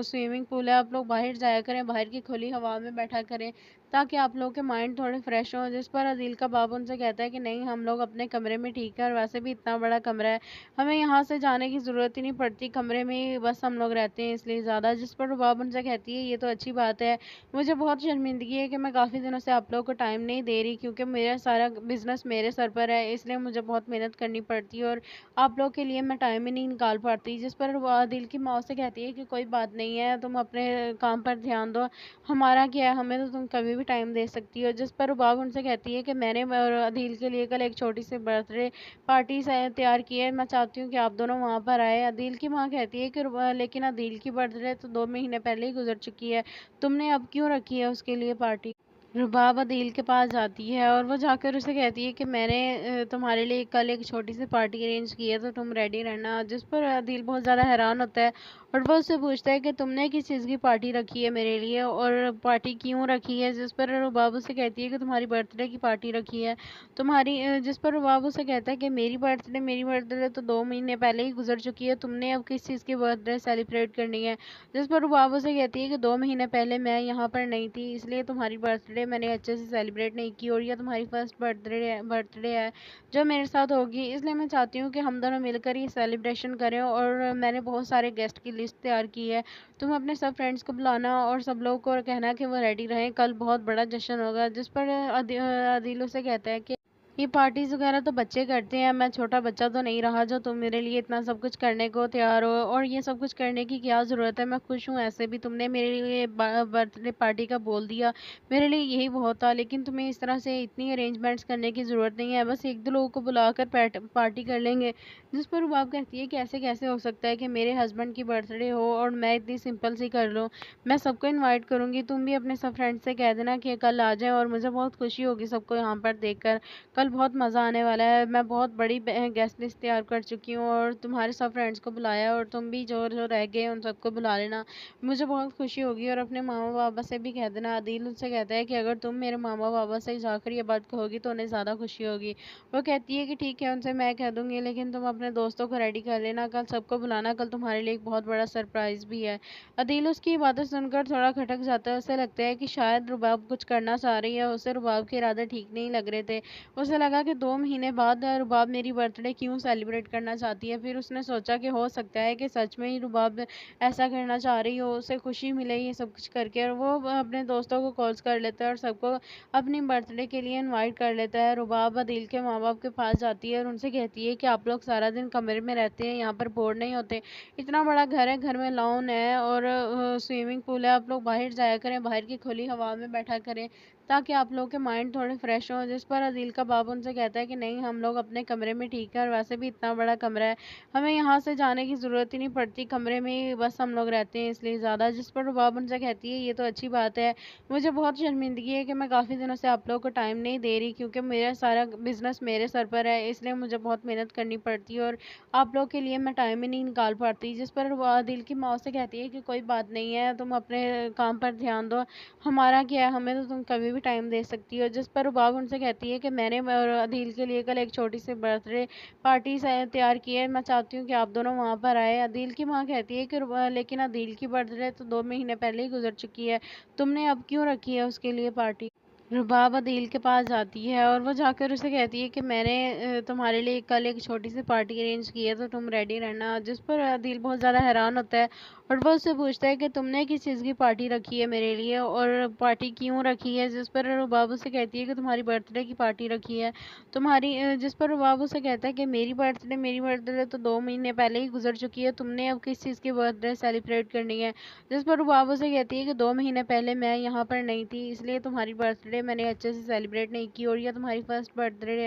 स्विमिंग पूल है, आप लोग बाहर जाया करें, बाहर की खुली हवा में बैठा करें ताकि आप लोगों के माइंड थोड़े फ्रेश हों। जिस पर अदील का बाप उनसे कहता है कि नहीं, हम लोग अपने कमरे में ठीक है, और वैसे भी इतना बड़ा कमरा है, हमें यहाँ से जाने की ज़रूरत ही नहीं पड़ती, कमरे में ही बस हम लोग रहते हैं इसलिए ज़्यादा। जिस पर रुबाब उनसे कहती है ये तो अच्छी बात है, मुझे बहुत शर्मिंदगी है कि मैं काफ़ी दिनों से आप लोगों को टाइम नहीं दे रही, क्योंकि मेरा सारा बिजनेस मेरे सर पर है, इसलिए मुझे बहुत मेहनत करनी पड़ती है और आप लोग के लिए मैं टाइम ही नहीं निकाल पाती। जिस पर अदील की माँ से कहती है कि कोई बात नहीं है, तुम अपने काम पर ध्यान दो, हमारा क्या है, हमें तो तुम कभी भी टाइम दे सकती हो। जिस पर रुबाब उनसे कहती है कि मैंने और अदील के लिए कल एक छोटी सी बर्थडे पार्टी तैयार की है, मैं चाहती हूँ कि आप दोनों वहाँ पर आए। अदील की माँ कहती है कि लेकिन अदील की बर्थडे तो 2 महीने पहले ही गुजर चुकी है, तुमने अब क्यों रखी है उसके लिए पार्टी। रुबाब अदील के पास जाती है और वो जाकर उसे कहती है कि मैंने तुम्हारे लिए कल एक छोटी सी पार्टी अरेंज की है, तो तुम रेडी रहना। जिस पर अदील बहुत ज़्यादा हैरान होता है और वो उससे पूछता है कि तुमने किस चीज़ की पार्टी रखी है मेरे लिए, और पार्टी क्यों रखी है। जिस पर रुबाब उसे कहती है कि तुम्हारी बर्थडे की पार्टी रखी है तुम्हारी। जिस पर रुबाब उसे कहता है कि मेरी बर्थडे तो 2 महीने पहले ही गुजर चुकी है, तुमने अब किस चीज़ की बर्थडे सेलिब्रेट करनी है। जिस पर रुबाब उसे कहती है कि 2 महीने पहले मैं यहाँ पर नहीं थी, इसलिए तुम्हारी बर्थडे मैंने अच्छे से सेलिब्रेट नहीं की, और यह तुम्हारी फर्स्ट बर्थडे है जो मेरे साथ होगी, इसलिए मैं चाहती हूँ कि हम दोनों मिलकर ये सेलिब्रेशन करें, और मैंने बहुत सारे गेस्ट की लिस्ट तैयार की है। तुम अपने सब फ्रेंड्स को बुलाना और सब लोगों को कहना कि वो रेडी रहें, कल बहुत बड़ा जश्न होगा। जिस पर अदील उसे कहता है कि ये पार्टीज वगैरह तो बच्चे करते हैं, मैं छोटा बच्चा तो नहीं रहा जो तुम मेरे लिए इतना सब कुछ करने को तैयार हो, और ये सब कुछ करने की क्या ज़रूरत है, मैं खुश हूँ ऐसे भी। तुमने मेरे लिए बर्थडे पार्टी का बोल दिया, मेरे लिए यही बहुत था, लेकिन तुम्हें इस तरह से इतनी अरेंजमेंट्स करने की ज़रूरत नहीं है, बस एक दो लोगों को बुलाकर पार्टी कर लेंगे। जिस पर रुबाब कहती है कि ऐसे कैसे हो सकता है कि मेरे हस्बैंड की बर्थडे हो और मैं इतनी सिंपल सी कर लूँ। मैं सबको इन्वाइट करूँगी, तुम भी अपने सब फ्रेंड्स से कह देना कि कल आ जाएं, और मुझे बहुत खुशी होगी सबको यहाँ पर देखकर। कल बहुत मज़ा आने वाला है। मैं बहुत बड़ी गेस्ट लिस्ट तैयार कर चुकी हूँ और तुम्हारे सब फ्रेंड्स को बुलाया है, और तुम भी जो जो रह गए उन सबको बुला लेना, मुझे बहुत खुशी होगी। और अपने मामा बाबा से भी कह देना। अदील उनसे कहता है कि अगर तुम मेरे मामा बाबा से जाकर ये बात कहोगी तो उन्हें ज़्यादा खुशी होगी। वो कहती है कि ठीक है, उनसे मैं कह दूंगी, लेकिन तुम अपने दोस्तों को रेडी कर लेना, कल सबको बुलाना, कल तुम्हारे लिए एक बहुत बड़ा सरप्राइज़ भी है। अदील उसकी बातें सुनकर थोड़ा खटक जाता है। उसे लगता है कि शायद रुबाब कुछ करना चाह रही है, उसे रुबाब के इरादे ठीक नहीं लग रहे थे। उसे लगा कि 2 महीने बाद रुबाब मेरी बर्थडे क्यों सेलिब्रेट करना चाहती है। फिर उसने सोचा कि हो सकता है कि सच में ही रुबाब ऐसा करना चाह रही हो, उसे खुशी मिले ये सब कुछ करके, और वो अपने दोस्तों को कॉल्स कर लेता है और सबको अपनी बर्थडे के लिए इनवाइट कर लेता है। रुबाब अदील के माँ बाप के पास जाती है और उनसे कहती है कि आप लोग सारा दिन कमरे में रहते हैं, यहाँ पर बोर नहीं होते, इतना बड़ा घर है, घर में लॉन है और स्विमिंग पूल है, आप लोग बाहर जाया करें, बाहर की खुली हवा में बैठा करें, ताकि आप लोगों के माइंड थोड़े फ्रेश हों। जिस पर अदील का बाप उनसे कहता है कि नहीं, हम लोग अपने कमरे में ठीक है, और वैसे भी इतना बड़ा कमरा है, हमें यहाँ से जाने की ज़रूरत ही नहीं पड़ती, कमरे में ही बस हम लोग रहते हैं इसलिए ज़्यादा। जिस पर बाप उनसे कहती है ये तो अच्छी बात है, मुझे बहुत शर्मिंदगी है कि मैं काफ़ी दिनों से आप लोगों को टाइम नहीं दे रही, क्योंकि मेरा सारा बिजनेस मेरे सर पर है, इसलिए मुझे बहुत मेहनत करनी पड़ती है और आप लोग के लिए मैं टाइम ही नहीं निकाल पाती। जिस पर अदील की माँ से कहती है कि कोई बात नहीं है, तुम अपने काम पर ध्यान दो, हमारा क्या है, हमें तो तुम कभी भी टाइम दे सकती हो। जिस पर रुबाब उनसे कहती है कि मैंने और अदील के लिए कल एक छोटी सी बर्थडे पार्टी तैयार की है, मैं चाहती हूँ कि आप दोनों वहाँ पर आए। अदील की माँ कहती है कि लेकिन अदील की बर्थडे तो 2 महीने पहले ही गुजर चुकी है, तुमने अब क्यों रखी है उसके लिए पार्टी। रुबाब अदील के पास जाती है और वो जाकर उसे कहती है कि मैंने तुम्हारे लिए कल एक छोटी सी पार्टी अरेंज की है, तो तुम रेडी रहना। जिस पर अदील बहुत ज़्यादा हैरान होता है और वो उससे पूछता है कि तुमने किस चीज़ की पार्टी रखी है मेरे लिए, और पार्टी क्यों रखी है। जिस पर रुबाब उसे कहती है कि तुम्हारी बर्थडे की पार्टी रखी है तुम्हारी। जिस पर रुबाब उसे कहता है कि मेरी बर्थडे तो 2 महीने पहले ही गुजर चुकी है, तुमने अब किस चीज़ की बर्थडे सेलिब्रेट करनी है। जिस पर रुबाब उसे कहती है कि 2 महीने पहले मैं यहाँ पर नहीं थी, इसलिए तुम्हारी बर्थडे मैंने अच्छे से सेलिब्रेट नहीं की, और यह तुम्हारी फर्स्ट बर्थडे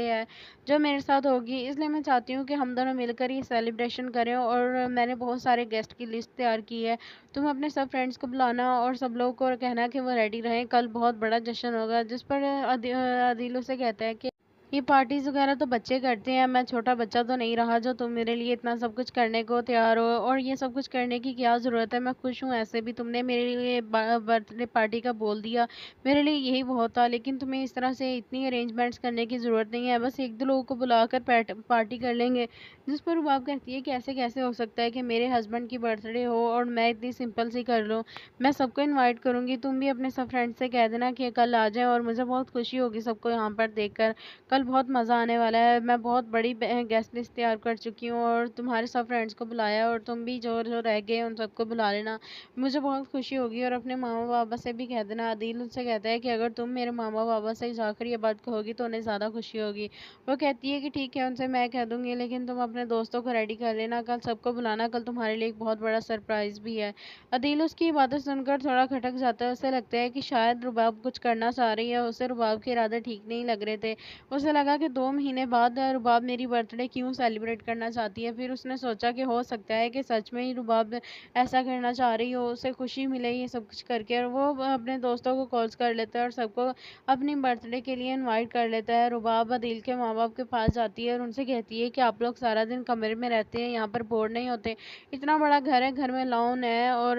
है जो मेरे साथ होगी, इसलिए मैं चाहती हूँ कि हम दोनों मिलकर ये सेलिब्रेशन करें, और मैंने बहुत सारे गेस्ट की लिस्ट तैयार की है, तुम अपने सब फ्रेंड्स को बुलाना और सब लोगों को कहना कि वो रेडी रहें, कल बहुत बड़ा जश्न होगा। जिस पर अदील उसे कहता है कि ये पार्टीज वगैरह तो बच्चे करते हैं, मैं छोटा बच्चा तो नहीं रहा जो तुम मेरे लिए इतना सब कुछ करने को तैयार हो, और ये सब कुछ करने की क्या ज़रूरत है, मैं खुश हूँ ऐसे भी। तुमने मेरे लिए बर्थडे पार्टी का बोल दिया, मेरे लिए यही बहुत था, लेकिन तुम्हें इस तरह से इतनी अरेंजमेंट्स करने की ज़रूरत नहीं है, बस एक दो लोगों को बुलाकर पार्टी कर लेंगे। जिस पर रुबाब कहती है कि ऐसे कैसे हो सकता है कि मेरे हस्बैंड की बर्थडे हो और मैं इतनी सिंपल सी कर लूँ। मैं सबको इन्वाइट करूँगी, तुम भी अपने सब फ्रेंड्स से कह देना कि कल आ जाएं, और मुझे बहुत खुशी होगी सबको यहाँ पर देखकर। कल बहुत मज़ा आने वाला है। मैं बहुत बड़ी गेस्ट लिस्ट तैयार कर चुकी हूँ और तुम्हारे सब फ्रेंड्स को बुलाया, और तुम भी जो जो रह गए उन सबको बुला लेना, मुझे बहुत खुशी होगी। और अपने मामा बाबा से भी कह देना। अदील उनसे कहता है कि अगर तुम मेरे मामा बाबा से जाकर ये बात कहोगी तो उन्हें ज़्यादा खुशी होगी। वो कहती है कि ठीक है, उनसे मैं कह दूंगी, लेकिन तुम अपने दोस्तों को रेडी कर लेना, कल सबको बुलाना, कल तुम्हारे लिए एक बहुत बड़ा सरप्राइज़ भी है। अदील उसकी बातें सुनकर थोड़ा खटक जाता है। उसे लगता है कि शायद रुबाब कुछ करना चाह रही है, उसे रुबाब के इरादे ठीक नहीं लग रहे थे। उसे लगा कि 2 महीने बाद रुबाब मेरी बर्थडे क्यों सेलिब्रेट करना चाहती है। फिर उसने सोचा कि हो सकता है कि सच में ही रुबाब ऐसा करना चाह रही हो, उसे खुशी मिले ये सब कुछ करके, और वो अपने दोस्तों को कॉल्स कर लेता है और सबको अपनी बर्थडे के लिए इनवाइट कर लेता है। रुबाब अदील के माँ बाप के पास जाती है और उनसे कहती है कि आप लोग सारा दिन कमरे में रहते हैं, यहाँ पर बोर नहीं होते, इतना बड़ा घर है, घर में लॉन है और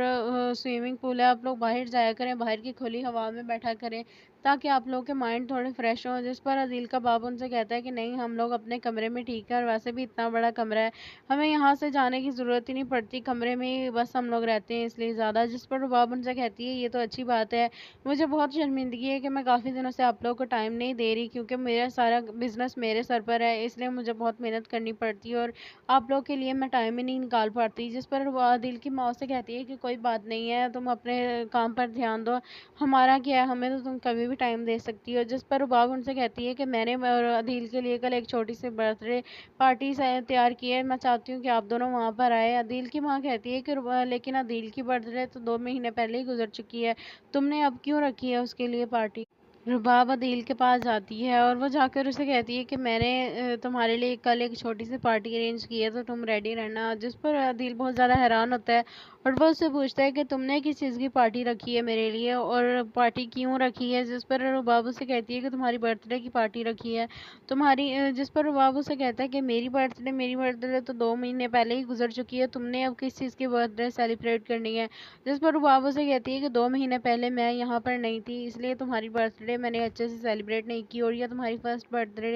स्विमिंग पूल है, आप लोग बाहर जाया करें, बाहर की खुली हवा में बैठा करें, ताकि आप लोगों के माइंड थोड़े फ्रेश हों। जिस पर अदील का बाप उनसे कहता है कि नहीं, हम लोग अपने कमरे में ठीक है, और वैसे भी इतना बड़ा कमरा है, हमें यहाँ से जाने की ज़रूरत ही नहीं पड़ती, कमरे में ही बस हम लोग रहते हैं इसलिए ज़्यादा। जिस पर बाप उनसे कहती है ये तो अच्छी बात है, मुझे बहुत शर्मिंदगी है कि मैं काफ़ी दिनों से आप लोगों को टाइम नहीं दे रही, क्योंकि मेरा सारा बिजनेस मेरे सर पर है, इसलिए मुझे बहुत मेहनत करनी पड़ती है और आप लोग के लिए मैं टाइम ही नहीं निकाल पाती। जिस पर आदिल की माँ से कहती है कि कोई बात नहीं है, तुम अपने काम पर ध्यान दो, हमारा क्या है, हमें तो तुम कभी भी टाइम दे सकती हो। जिस पर रुबाब उनसे कहती है कि मैंने और आदिल के लिए कल एक छोटी सी बर्थडे पार्टी तैयार की है, मैं चाहती हूँ कि आप दोनों वहाँ पर आए। आदिल की माँ कहती है कि लेकिन आदिल की बर्थडे तो 2 महीने पहले ही गुजर चुकी है, तुमने अब क्यों रखी है उसके लिए पार्टी। रुबाब अदील के पास जाती है और वो जाकर उसे कहती है कि मैंने तुम्हारे लिए कल एक छोटी सी पार्टी अरेंज की है, तो तुम रेडी रहना। जिस पर अदील बहुत ज़्यादा हैरान होता है और वो उससे पूछता है कि तुमने किस चीज़ की पार्टी रखी है मेरे लिए, और पार्टी क्यों रखी है। जिस पर रुबाब उसे कहती है कि तुम्हारी बर्थडे की पार्टी रखी है तुम्हारी। जिस पर रुबाब उसे कहता है कि मेरी बर्थडे तो 2 महीने पहले ही गुजर चुकी है, तुमने अब किस चीज़ की बर्थडे सेलिब्रेट करनी है। जिस पर रुबाब उसे कहती है कि 2 महीने पहले मैं यहाँ पर नहीं थी, इसलिए तुम्हारी बर्थडे मैंने अच्छे से सेलिब्रेट नहीं की, और यह तुम्हारी फर्स्ट बर्थडे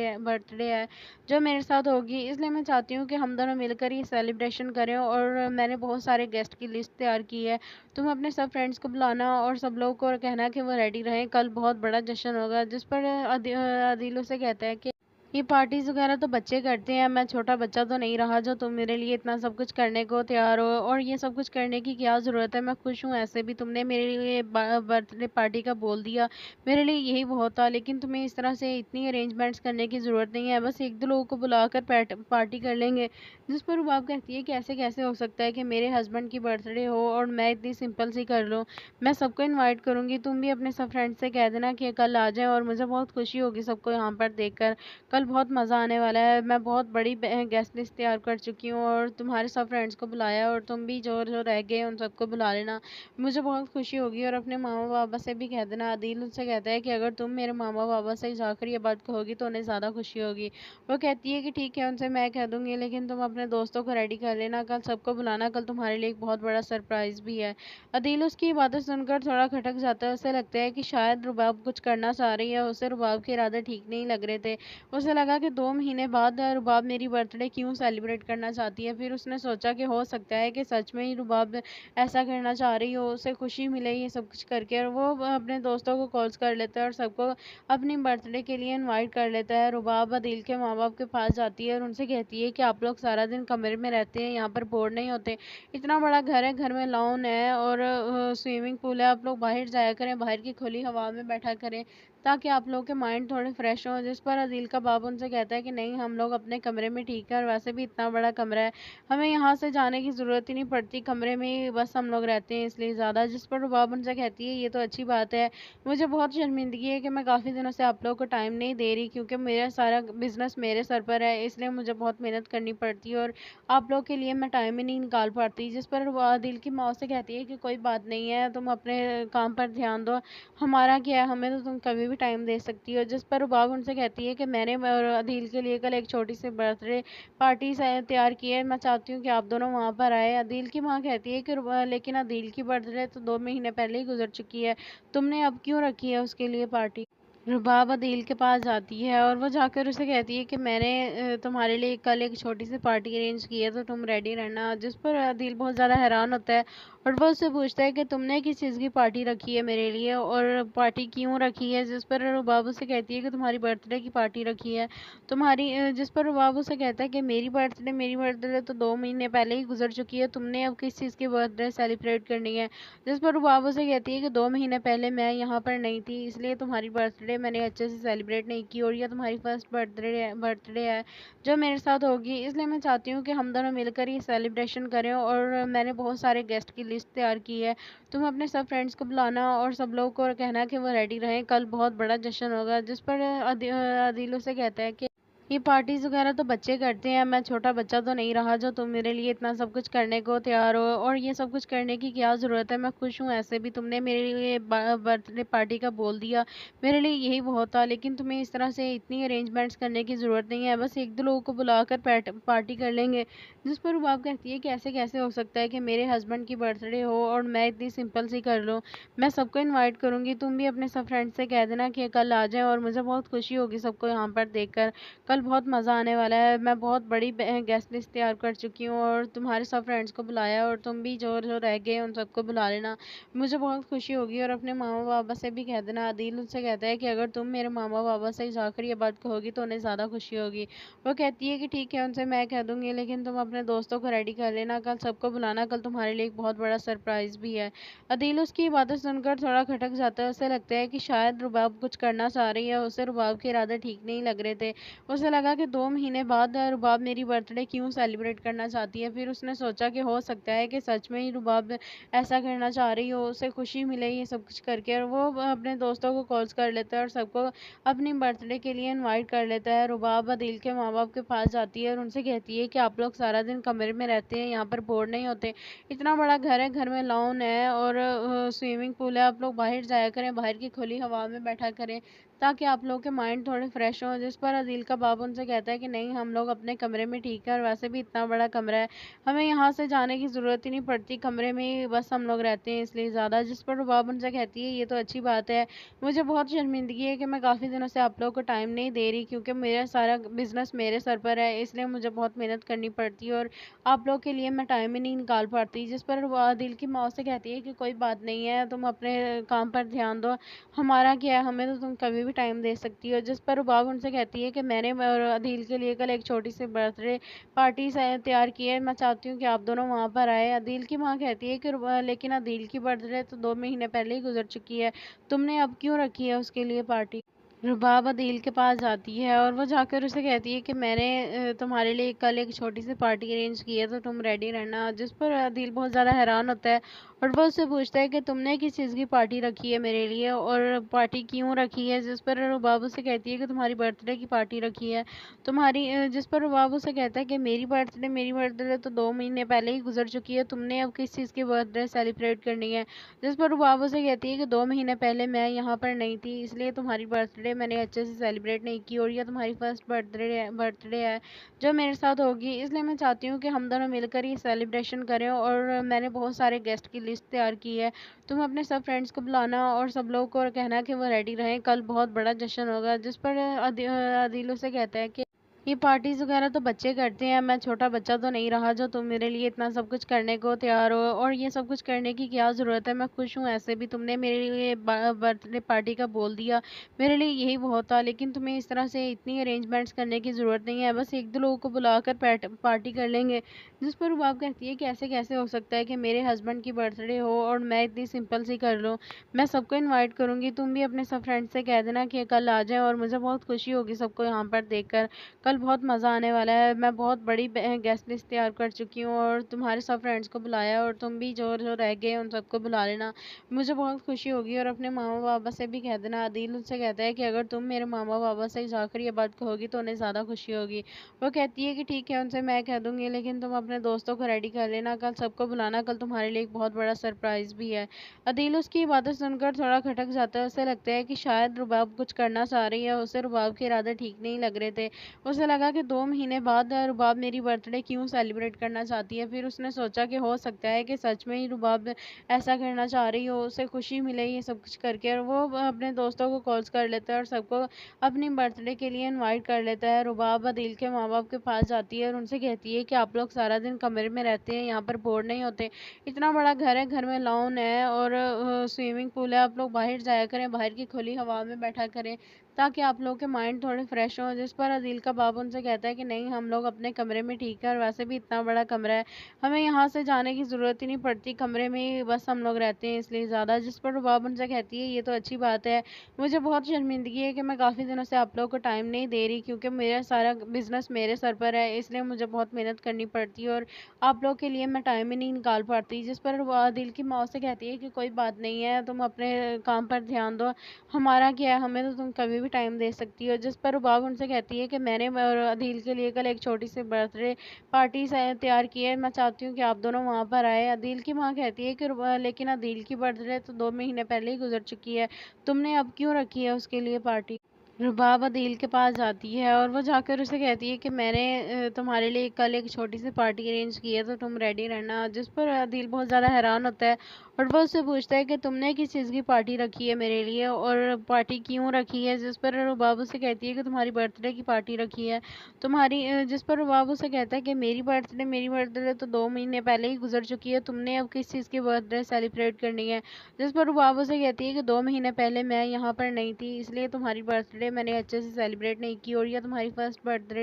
है जो मेरे साथ होगी, इसलिए मैं चाहती हूँ कि हम दोनों मिलकर ये सेलिब्रेशन करें। और मैंने बहुत सारे गेस्ट की लिस्ट तैयार की है, तुम अपने सब फ्रेंड्स को बुलाना और सब लोगों को कहना कि वो रेडी रहें, कल बहुत बड़ा जश्न होगा। जिस पर अदील से कहता है कि ये पार्टीज वगैरह तो बच्चे करते हैं, मैं छोटा बच्चा तो नहीं रहा जो तुम मेरे लिए इतना सब कुछ करने को तैयार हो, और ये सब कुछ करने की क्या ज़रूरत है, मैं खुश हूँ ऐसे भी, तुमने मेरे लिए बर्थडे पार्टी का बोल दिया, मेरे लिए यही बहुत था, लेकिन तुम्हें इस तरह से इतनी अरेंजमेंट्स करने की ज़रूरत नहीं है, बस एक दो लोगों को बुलाकर पार्टी कर लेंगे। जिस पर रुबाब कहती है कि ऐसे कैसे हो सकता है कि मेरे हस्बैंड की बर्थडे हो और मैं इतनी सिंपल सी कर लूँ, मैं सबको इन्वाइट करूँगी, तुम भी अपने सब फ्रेंड्स से कह देना कि कल आ जाएं, और मुझे बहुत खुशी होगी सबको यहाँ पर देखकर, कल बहुत मज़ा आने वाला है, मैं बहुत बड़ी गेस्ट लिस्ट तैयार कर चुकी हूँ और तुम्हारे सब फ्रेंड्स को बुलाया, और तुम भी जो जो रह गए उन सबको बुला लेना, मुझे बहुत खुशी होगी, और अपने मामा पापा से भी कह देना। आदिल उनसे कहता है कि अगर तुम मेरे मामा पापा से जाकर ये बात कहोगी तो उन्हें ज़्यादा खुशी होगी। वो कहती है कि ठीक है, उनसे मैं कह दूँगी, लेकिन तुम अपने दोस्तों को रेडी कर लेना, कल सबको बुलाना, कल तुम्हारे लिए एक बहुत बड़ा सरप्राइज़ भी है। आदिल उसकी बातें सुनकर थोड़ा खटक जाता है, उसे लगता है कि शायद रुबाब कुछ करना चाह रही है, उसे रुबाब के इरादे ठीक नहीं लग रहे थे, उसे लगा कि 2 महीने बाद रुबाब मेरी बर्थडे क्यों सेलिब्रेट करना चाहती है। फिर उसने सोचा कि हो सकता है कि सच में ही रुबाब ऐसा करना चाह रही हो, उसे खुशी मिले ये सब कुछ करके, और वो अपने दोस्तों को कॉल्स कर लेता है और सबको अपनी बर्थडे के लिए इनवाइट कर लेता है। रुबाब अदील के माँ बाप के पास जाती है और उनसे कहती है कि आप लोग सारा दिन कमरे में रहते हैं, यहाँ पर बोर नहीं होते, इतना बड़ा घर है, घर में लॉन है और स्विमिंग पूल है, आप लोग बाहर जाया करें, बाहर की खुली हवा में बैठा करें, ताकि आप लोगों के माइंड थोड़े फ्रेश हों। जिस पर अदील का बाप उनसे कहता है कि नहीं, हम लोग अपने कमरे में ठीक है, और वैसे भी इतना बड़ा कमरा है, हमें यहाँ से जाने की ज़रूरत ही नहीं पड़ती, कमरे में ही बस हम लोग रहते हैं इसलिए ज़्यादा। जिस पर रुबाब उनसे कहती है ये तो अच्छी बात है, मुझे बहुत शर्मिंदगी है कि मैं काफ़ी दिनों से आप लोगों को टाइम नहीं दे रही, क्योंकि मेरा सारा बिजनेस मेरे सर पर है, इसलिए मुझे बहुत मेहनत करनी पड़ती है और आप लोग के लिए मैं टाइम ही नहीं निकाल पाती। जिस पर अदील की माँ से कहती है कि कोई बात नहीं है, तुम अपने काम पर ध्यान दो, हमारा क्या है, हमें तो तुम कभी भी टाइम दे सकती हो। जिस पर रुबाब उनसे कहती है कि मैंने और अदील के लिए कल एक छोटी सी बर्थडे पार्टी तैयार की है, मैं चाहती हूँ कि आप दोनों वहाँ पर आए। अदील की माँ कहती है कि लेकिन अदील की बर्थडे तो 2 महीने पहले ही गुजर चुकी है, तुमने अब क्यों रखी है उसके लिए पार्टी। रुबाब अदील के पास जाती है और वो जाकर उसे कहती है कि मैंने तुम्हारे लिए कल एक छोटी सी पार्टी अरेंज की है, तो तुम रेडी रहना। जिस पर अदील बहुत ज़्यादा हैरान होता है और वो उससे पूछता है कि तुमने किस चीज़ की पार्टी रखी है मेरे लिए, और पार्टी क्यों रखी है। जिस पर रुबाब उसे कहती है कि तुम्हारी बर्थडे की पार्टी रखी है तुम्हारी। जिस पर रुबाब उसे कहता है कि मेरी बर्थडे तो 2 महीने पहले ही गुजर चुकी है, तुमने अब किस चीज़ की बर्थडे सेलिब्रेट करनी है। जिस पर रुबाब उसे कहती है कि 2 महीने पहले मैं यहाँ पर नहीं थी, इसलिए तुम्हारी बर्थडे मैंने अच्छे से सेलिब्रेट नहीं की, और यह तुम्हारी फर्स्ट बर्थडे है जो मेरे साथ होगी, इसलिए मैं चाहती हूँ कि हम दोनों मिलकर ये सेलिब्रेशन करें। और मैंने बहुत सारे गेस्ट की लिस्ट तैयार की है, तुम अपने सब फ्रेंड्स को बुलाना और सब लोगों को कहना कि वो रेडी रहें, कल बहुत बड़ा जश्न होगा। जिस पर अदील उसे कहता है कि ये पार्टीज़ वगैरह तो बच्चे करते हैं, मैं छोटा बच्चा तो नहीं रहा जो तुम मेरे लिए इतना सब कुछ करने को तैयार हो, और ये सब कुछ करने की क्या ज़रूरत है, मैं खुश हूँ ऐसे भी। तुमने मेरे लिए बर्थडे पार्टी का बोल दिया, मेरे लिए यही बहुत था। लेकिन तुम्हें इस तरह से इतनी अरेंजमेंट्स करने की ज़रूरत नहीं है, बस एक दो लोगों को बुलाकर पार्टी कर लेंगे। जिस पर रुबाब कहती है कि ऐसे कैसे हो सकता है कि मेरे हस्बैंड की बर्थडे हो और मैं इतनी सिंपल सी कर लूँ। मैं सबको इनवाइट करूँगी, तुम भी अपने सब फ्रेंड्स से कह देना कि कल आ जाएं, और मुझे बहुत खुशी होगी सबको यहाँ पर देखकर। कल बहुत मज़ा आने वाला है। मैं बहुत बड़ी गेस्ट लिस्ट तैयार कर चुकी हूँ और तुम्हारे सब फ्रेंड्स को बुलाया है, और तुम भी जो जो रह गए उन सबको बुला लेना, मुझे बहुत खुशी होगी। और अपने मामा पापा से भी कह देना। आदिल उससे कहता है कि अगर तुम मेरे मामा पापा से जाकर ये बात कहोगी तो उन्हें ज़्यादा खुशी होगी। वो कहती है कि ठीक है, उनसे मैं कह दूंगी, लेकिन तुम अपने दोस्तों को रेडी कर लेना, कल सबको बुलाना, कल तुम्हारे लिए एक बहुत बड़ा सरप्राइज़ भी है। अदील उसकी बातें सुनकर थोड़ा खटक जाता है। उसे लगता है कि शायद रुबाब कुछ करना चाह रही है, उसे रुबाब के इरादे ठीक नहीं लग रहे थे। उसे लगा कि 2 महीने बाद रुबाब मेरी बर्थडे क्यों सेलिब्रेट करना चाहती है। फिर उसने सोचा कि हो सकता है कि सच में ही रुबाब ऐसा करना चाह रही हो, उसे खुशी मिले ये सब कुछ करके, और वो अपने दोस्तों को कॉल्स कर लेता है और सबको अपनी बर्थडे के लिए इनवाइट कर लेता है। रुबाब अदील के माँ बाप के पास जाती है और उनसे कहती है कि आप लोग सारा दिन कमरे में रहते हैं, यहाँ पर बोर नहीं होते, इतना बड़ा घर है, घर में लॉन है और स्विमिंग पूल है, आप लोग बाहर जाया करें, बाहर की खुली हवा में बैठा करें, ताकि आप लोगों के माइंड थोड़े फ्रेश हों। जिस पर अदील का बाप उनसे कहता है कि नहीं, हम लोग अपने कमरे में ठीक है, और वैसे भी इतना बड़ा कमरा है, हमें यहाँ से जाने की ज़रूरत ही नहीं पड़ती, कमरे में ही बस हम लोग रहते हैं इसलिए ज़्यादा। जिस पर बाप उनसे कहती है ये तो अच्छी बात है, मुझे बहुत शर्मिंदगी है कि मैं काफ़ी दिनों से आप लोगों को टाइम नहीं दे रही, क्योंकि मेरा सारा बिजनेस मेरे सर पर है, इसलिए मुझे बहुत मेहनत करनी पड़ती है और आप लोग के लिए मैं टाइम ही नहीं निकाल पाती। जिस पर आदिल की माँ से कहती है कि कोई बात नहीं है, तुम अपने काम पर ध्यान दो, हमारा क्या है, हमें तो तुम कभी भी टाइम दे सकती हो। जिस पर रुबाब उनसे कहती है कि मैंने और अदील के लिए कल एक छोटी सी बर्थडे पार्टी तैयार की है, मैं चाहती हूँ कि आप दोनों वहाँ पर आए। अदील की माँ कहती है कि लेकिन अदील की बर्थडे तो 2 महीने पहले ही गुजर चुकी है, तुमने अब क्यों रखी है उसके लिए पार्टी। रुबाब अदील के पास जाती है और वो जाकर उसे कहती है कि मैंने तुम्हारे लिए कल एक छोटी सी पार्टी अरेंज की है, तो तुम रेडी रहना। जिस पर अदील बहुत ज़्यादा हैरान होता है और वो उससे पूछता है कि तुमने किस चीज़ की पार्टी रखी है मेरे लिए, और पार्टी क्यों रखी है। जिस पर रुबाब उसे कहती है कि तुम्हारी बर्थडे की पार्टी रखी है तुम्हारी। जिस पर रुबाब उसे कहता है कि मेरी बर्थडे तो 2 महीने पहले ही गुजर चुकी है, तुमने अब किस चीज़ की बर्थडे सेलिब्रेट करनी है। जिस पर रुबाब उसे कहती है कि 2 महीने पहले मैं यहाँ पर नहीं थी, इसलिए तुम्हारी बर्थडे मैंने अच्छे से सेलिब्रेट नहीं की, और यह तुम्हारी फर्स्ट बर्थडे है जो मेरे साथ होगी, इसलिए मैं चाहती हूँ कि हम दोनों मिलकर ये सेलिब्रेशन करें, और मैंने बहुत सारे गेस्ट की लिस्ट तैयार की है, तुम अपने सब फ्रेंड्स को बुलाना और सब लोगों को कहना कि वो रेडी रहें, कल बहुत बड़ा जश्न होगा। जिस पर अदील से कहता है कि ये पार्टीज़ वगैरह तो बच्चे करते हैं, मैं छोटा बच्चा तो नहीं रहा जो तुम मेरे लिए इतना सब कुछ करने को तैयार हो, और ये सब कुछ करने की क्या ज़रूरत है, मैं खुश हूँ ऐसे भी। तुमने मेरे लिए बर्थडे पार्टी का बोल दिया, मेरे लिए यही बहुत था। लेकिन तुम्हें इस तरह से इतनी अरेंजमेंट्स करने की ज़रूरत नहीं है, बस एक दो लोगों को बुलाकर पार्टी कर लेंगे। जिस पर रुबाब कहती है कि ऐसे कैसे हो सकता है कि मेरे हस्बैंड की बर्थडे हो और मैं इतनी सिंपल सी कर लूँ। मैं सबको इनवाइट करूँगी, तुम भी अपने सब फ्रेंड्स से कह देना कि कल आ जाएं, और मुझे बहुत खुशी होगी सबको यहाँ पर देखकर। कल बहुत मज़ा आने वाला है। मैं बहुत बड़ी गेस्ट लिस्ट तैयार कर चुकी हूँ और तुम्हारे सब फ्रेंड्स को बुलाया, और तुम भी जो जो रह गए उन सबको बुला लेना, मुझे बहुत खुशी होगी। और अपने मामा पापा से भी कह देना। आदिल उससे कहता है कि अगर तुम मेरे मामा पापा से जाकर ये बात कहोगी तो उन्हें ज़्यादा खुशी होगी। वो कहती है कि ठीक है, उनसे मैं कह दूंगी, लेकिन तुम अपने दोस्तों को रेडी कर लेना, कल सबको बुलाना, कल तुम्हारे लिए एक बहुत बड़ा सरप्राइज़ भी है। अदील उसकी बातें सुनकर थोड़ा खटक जाता है। उसे लगता है कि शायद रुबाब कुछ करना चाह रही है, उसे रुबाब के इरादे ठीक नहीं लग रहे थे। उसे लगा कि 2 महीने बाद रुबाब मेरी बर्थडे क्यों सेलिब्रेट करना चाहती है। फिर उसने सोचा कि हो सकता है कि सच में ही रुबाब ऐसा करना चाह रही हो, उसे खुशी मिले ये सब कुछ करके, और वो अपने दोस्तों को कॉल्स कर लेता है और सबको अपनी बर्थडे के लिए इनवाइट कर लेता है। रुबाब अदील के माँ बाप के पास जाती है और उनसे कहती है कि आप लोग सारा दिन कमरे में रहते हैं, यहाँ पर बोर नहीं होते, इतना बड़ा घर है, घर में लॉन है और स्विमिंग पूल है, आप लोग बाहर जाया करें, बाहर की खुली हवा में बैठा करें, ताकि आप लोगों के माइंड थोड़े फ्रेश हों। जिस पर अदील का बाप उनसे कहता है कि नहीं, हम लोग अपने कमरे में ठीक है, और वैसे भी इतना बड़ा कमरा है, हमें यहाँ से जाने की ज़रूरत ही नहीं पड़ती, कमरे में ही बस हम लोग रहते हैं इसलिए ज़्यादा। जिस पर बाप उनसे कहती है ये तो अच्छी बात है, मुझे बहुत शर्मिंदगी है कि मैं काफ़ी दिनों से आप लोगों को टाइम नहीं दे रही, क्योंकि मेरा सारा बिजनेस मेरे सर पर है, इसलिए मुझे बहुत मेहनत करनी पड़ती है और आप लोग के लिए मैं टाइम ही नहीं निकाल पाती। जिस पर आदिल की माँ से कहती है कि कोई बात नहीं है, तुम अपने काम पर ध्यान दो, हमारा क्या है, हमें तो तुम कभी भी भी टाइम दे सकती हो। जिस पर रुबाब उनसे कहती है कि मैंने और अदील के लिए कल एक छोटी सी बर्थडे पार्टी तैयार की है, मैं चाहती हूँ कि आप दोनों वहाँ पर आए। अदील की माँ कहती है कि लेकिन अदील की बर्थडे तो 2 महीने पहले ही गुजर चुकी है, तुमने अब क्यों रखी है उसके लिए पार्टी। रुबाब अदील के पास जाती है और वो जाकर उसे कहती है कि मैंने तुम्हारे लिए कल एक छोटी सी पार्टी अरेंज की है, तो तुम रेडी रहना। जिस पर अदील बहुत ज़्यादा हैरान होता है और वो उससे पूछता है कि तुमने किस चीज़ की पार्टी रखी है मेरे लिए और पार्टी क्यों रखी है। जिस पर रुबाब उसे कहती है कि तुम्हारी बर्थडे की पार्टी रखी है जिस पर रुबाब उसे कहता है कि मेरी बर्थडे तो 2 महीने पहले ही गुजर चुकी है, तुमने अब किस चीज़ की बर्थडे सेलिब्रेट करनी है। जिस पर रुबाब उसे कहती है कि 2 महीने पहले मैं यहाँ पर नहीं थी, इसलिए तुम्हारी बर्थडे मैंने अच्छे से सेलिब्रेट नहीं की और यह तुम्हारी फर्स्ट बर्थडे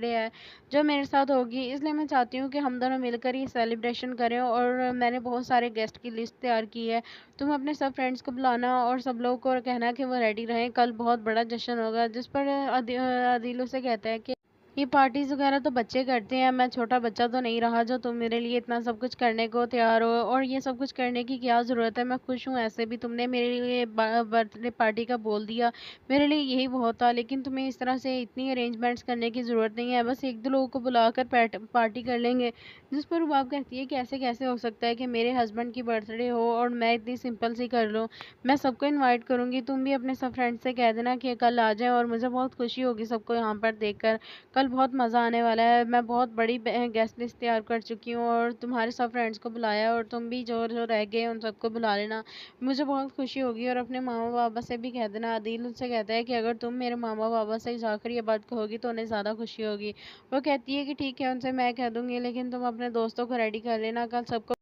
है जो मेरे साथ होगी, इसलिए मैं चाहती हूँ कि हम दोनों मिलकर ये सेलिब्रेशन करें। और मैंने बहुत सारे गेस्ट की लिस्ट तैयार की है, तुम अपने सब फ्रेंड्स को बुलाना और सब लोगों को कहना कि वो रेडी रहें, कल बहुत बड़ा जश्न होगा। जिस पर अदील उसे कहता है कि ये पार्टीज वगैरह तो बच्चे करते हैं, मैं छोटा बच्चा तो नहीं रहा जो तुम मेरे लिए इतना सब कुछ करने को तैयार हो, और ये सब कुछ करने की क्या ज़रूरत है, मैं खुश हूँ ऐसे भी, तुमने मेरे लिए बर्थडे पार्टी का बोल दिया, मेरे लिए यही बहुत था, लेकिन तुम्हें इस तरह से इतनी अरेंजमेंट्स करने की ज़रूरत नहीं है, बस एक दो लोगों को बुलाकर पार्टी कर लेंगे। जिस पर रुबाब कहती है कि ऐसे कैसे हो सकता है कि मेरे हस्बैंड की बर्थडे हो और मैं इतनी सिंपल सी कर लूँ, मैं सबको इन्वाइट करूँगी, तुम भी अपने सब फ्रेंड्स से कह देना कि कल आ जाएं और मुझे बहुत खुशी होगी सबको यहाँ पर देखकर, कल बहुत मज़ा आने वाला है। मैं बहुत बड़ी गेस्ट लिस्ट तैयार कर चुकी हूँ और तुम्हारे सब फ्रेंड्स को बुलाया है और तुम भी जो जो रह गए उन सबको बुला लेना, मुझे बहुत खुशी होगी। और अपने मामा बाबा से भी कह देना। अदील उनसे कहता है कि अगर तुम मेरे मामा बाबा से जाकर ये बात कहोगी तो उन्हें ज़्यादा खुशी होगी। वो कहती है कि ठीक है, उनसे मैं कह दूँगी, लेकिन तुम अपने दोस्तों को रेडी कर लेना, कल सबको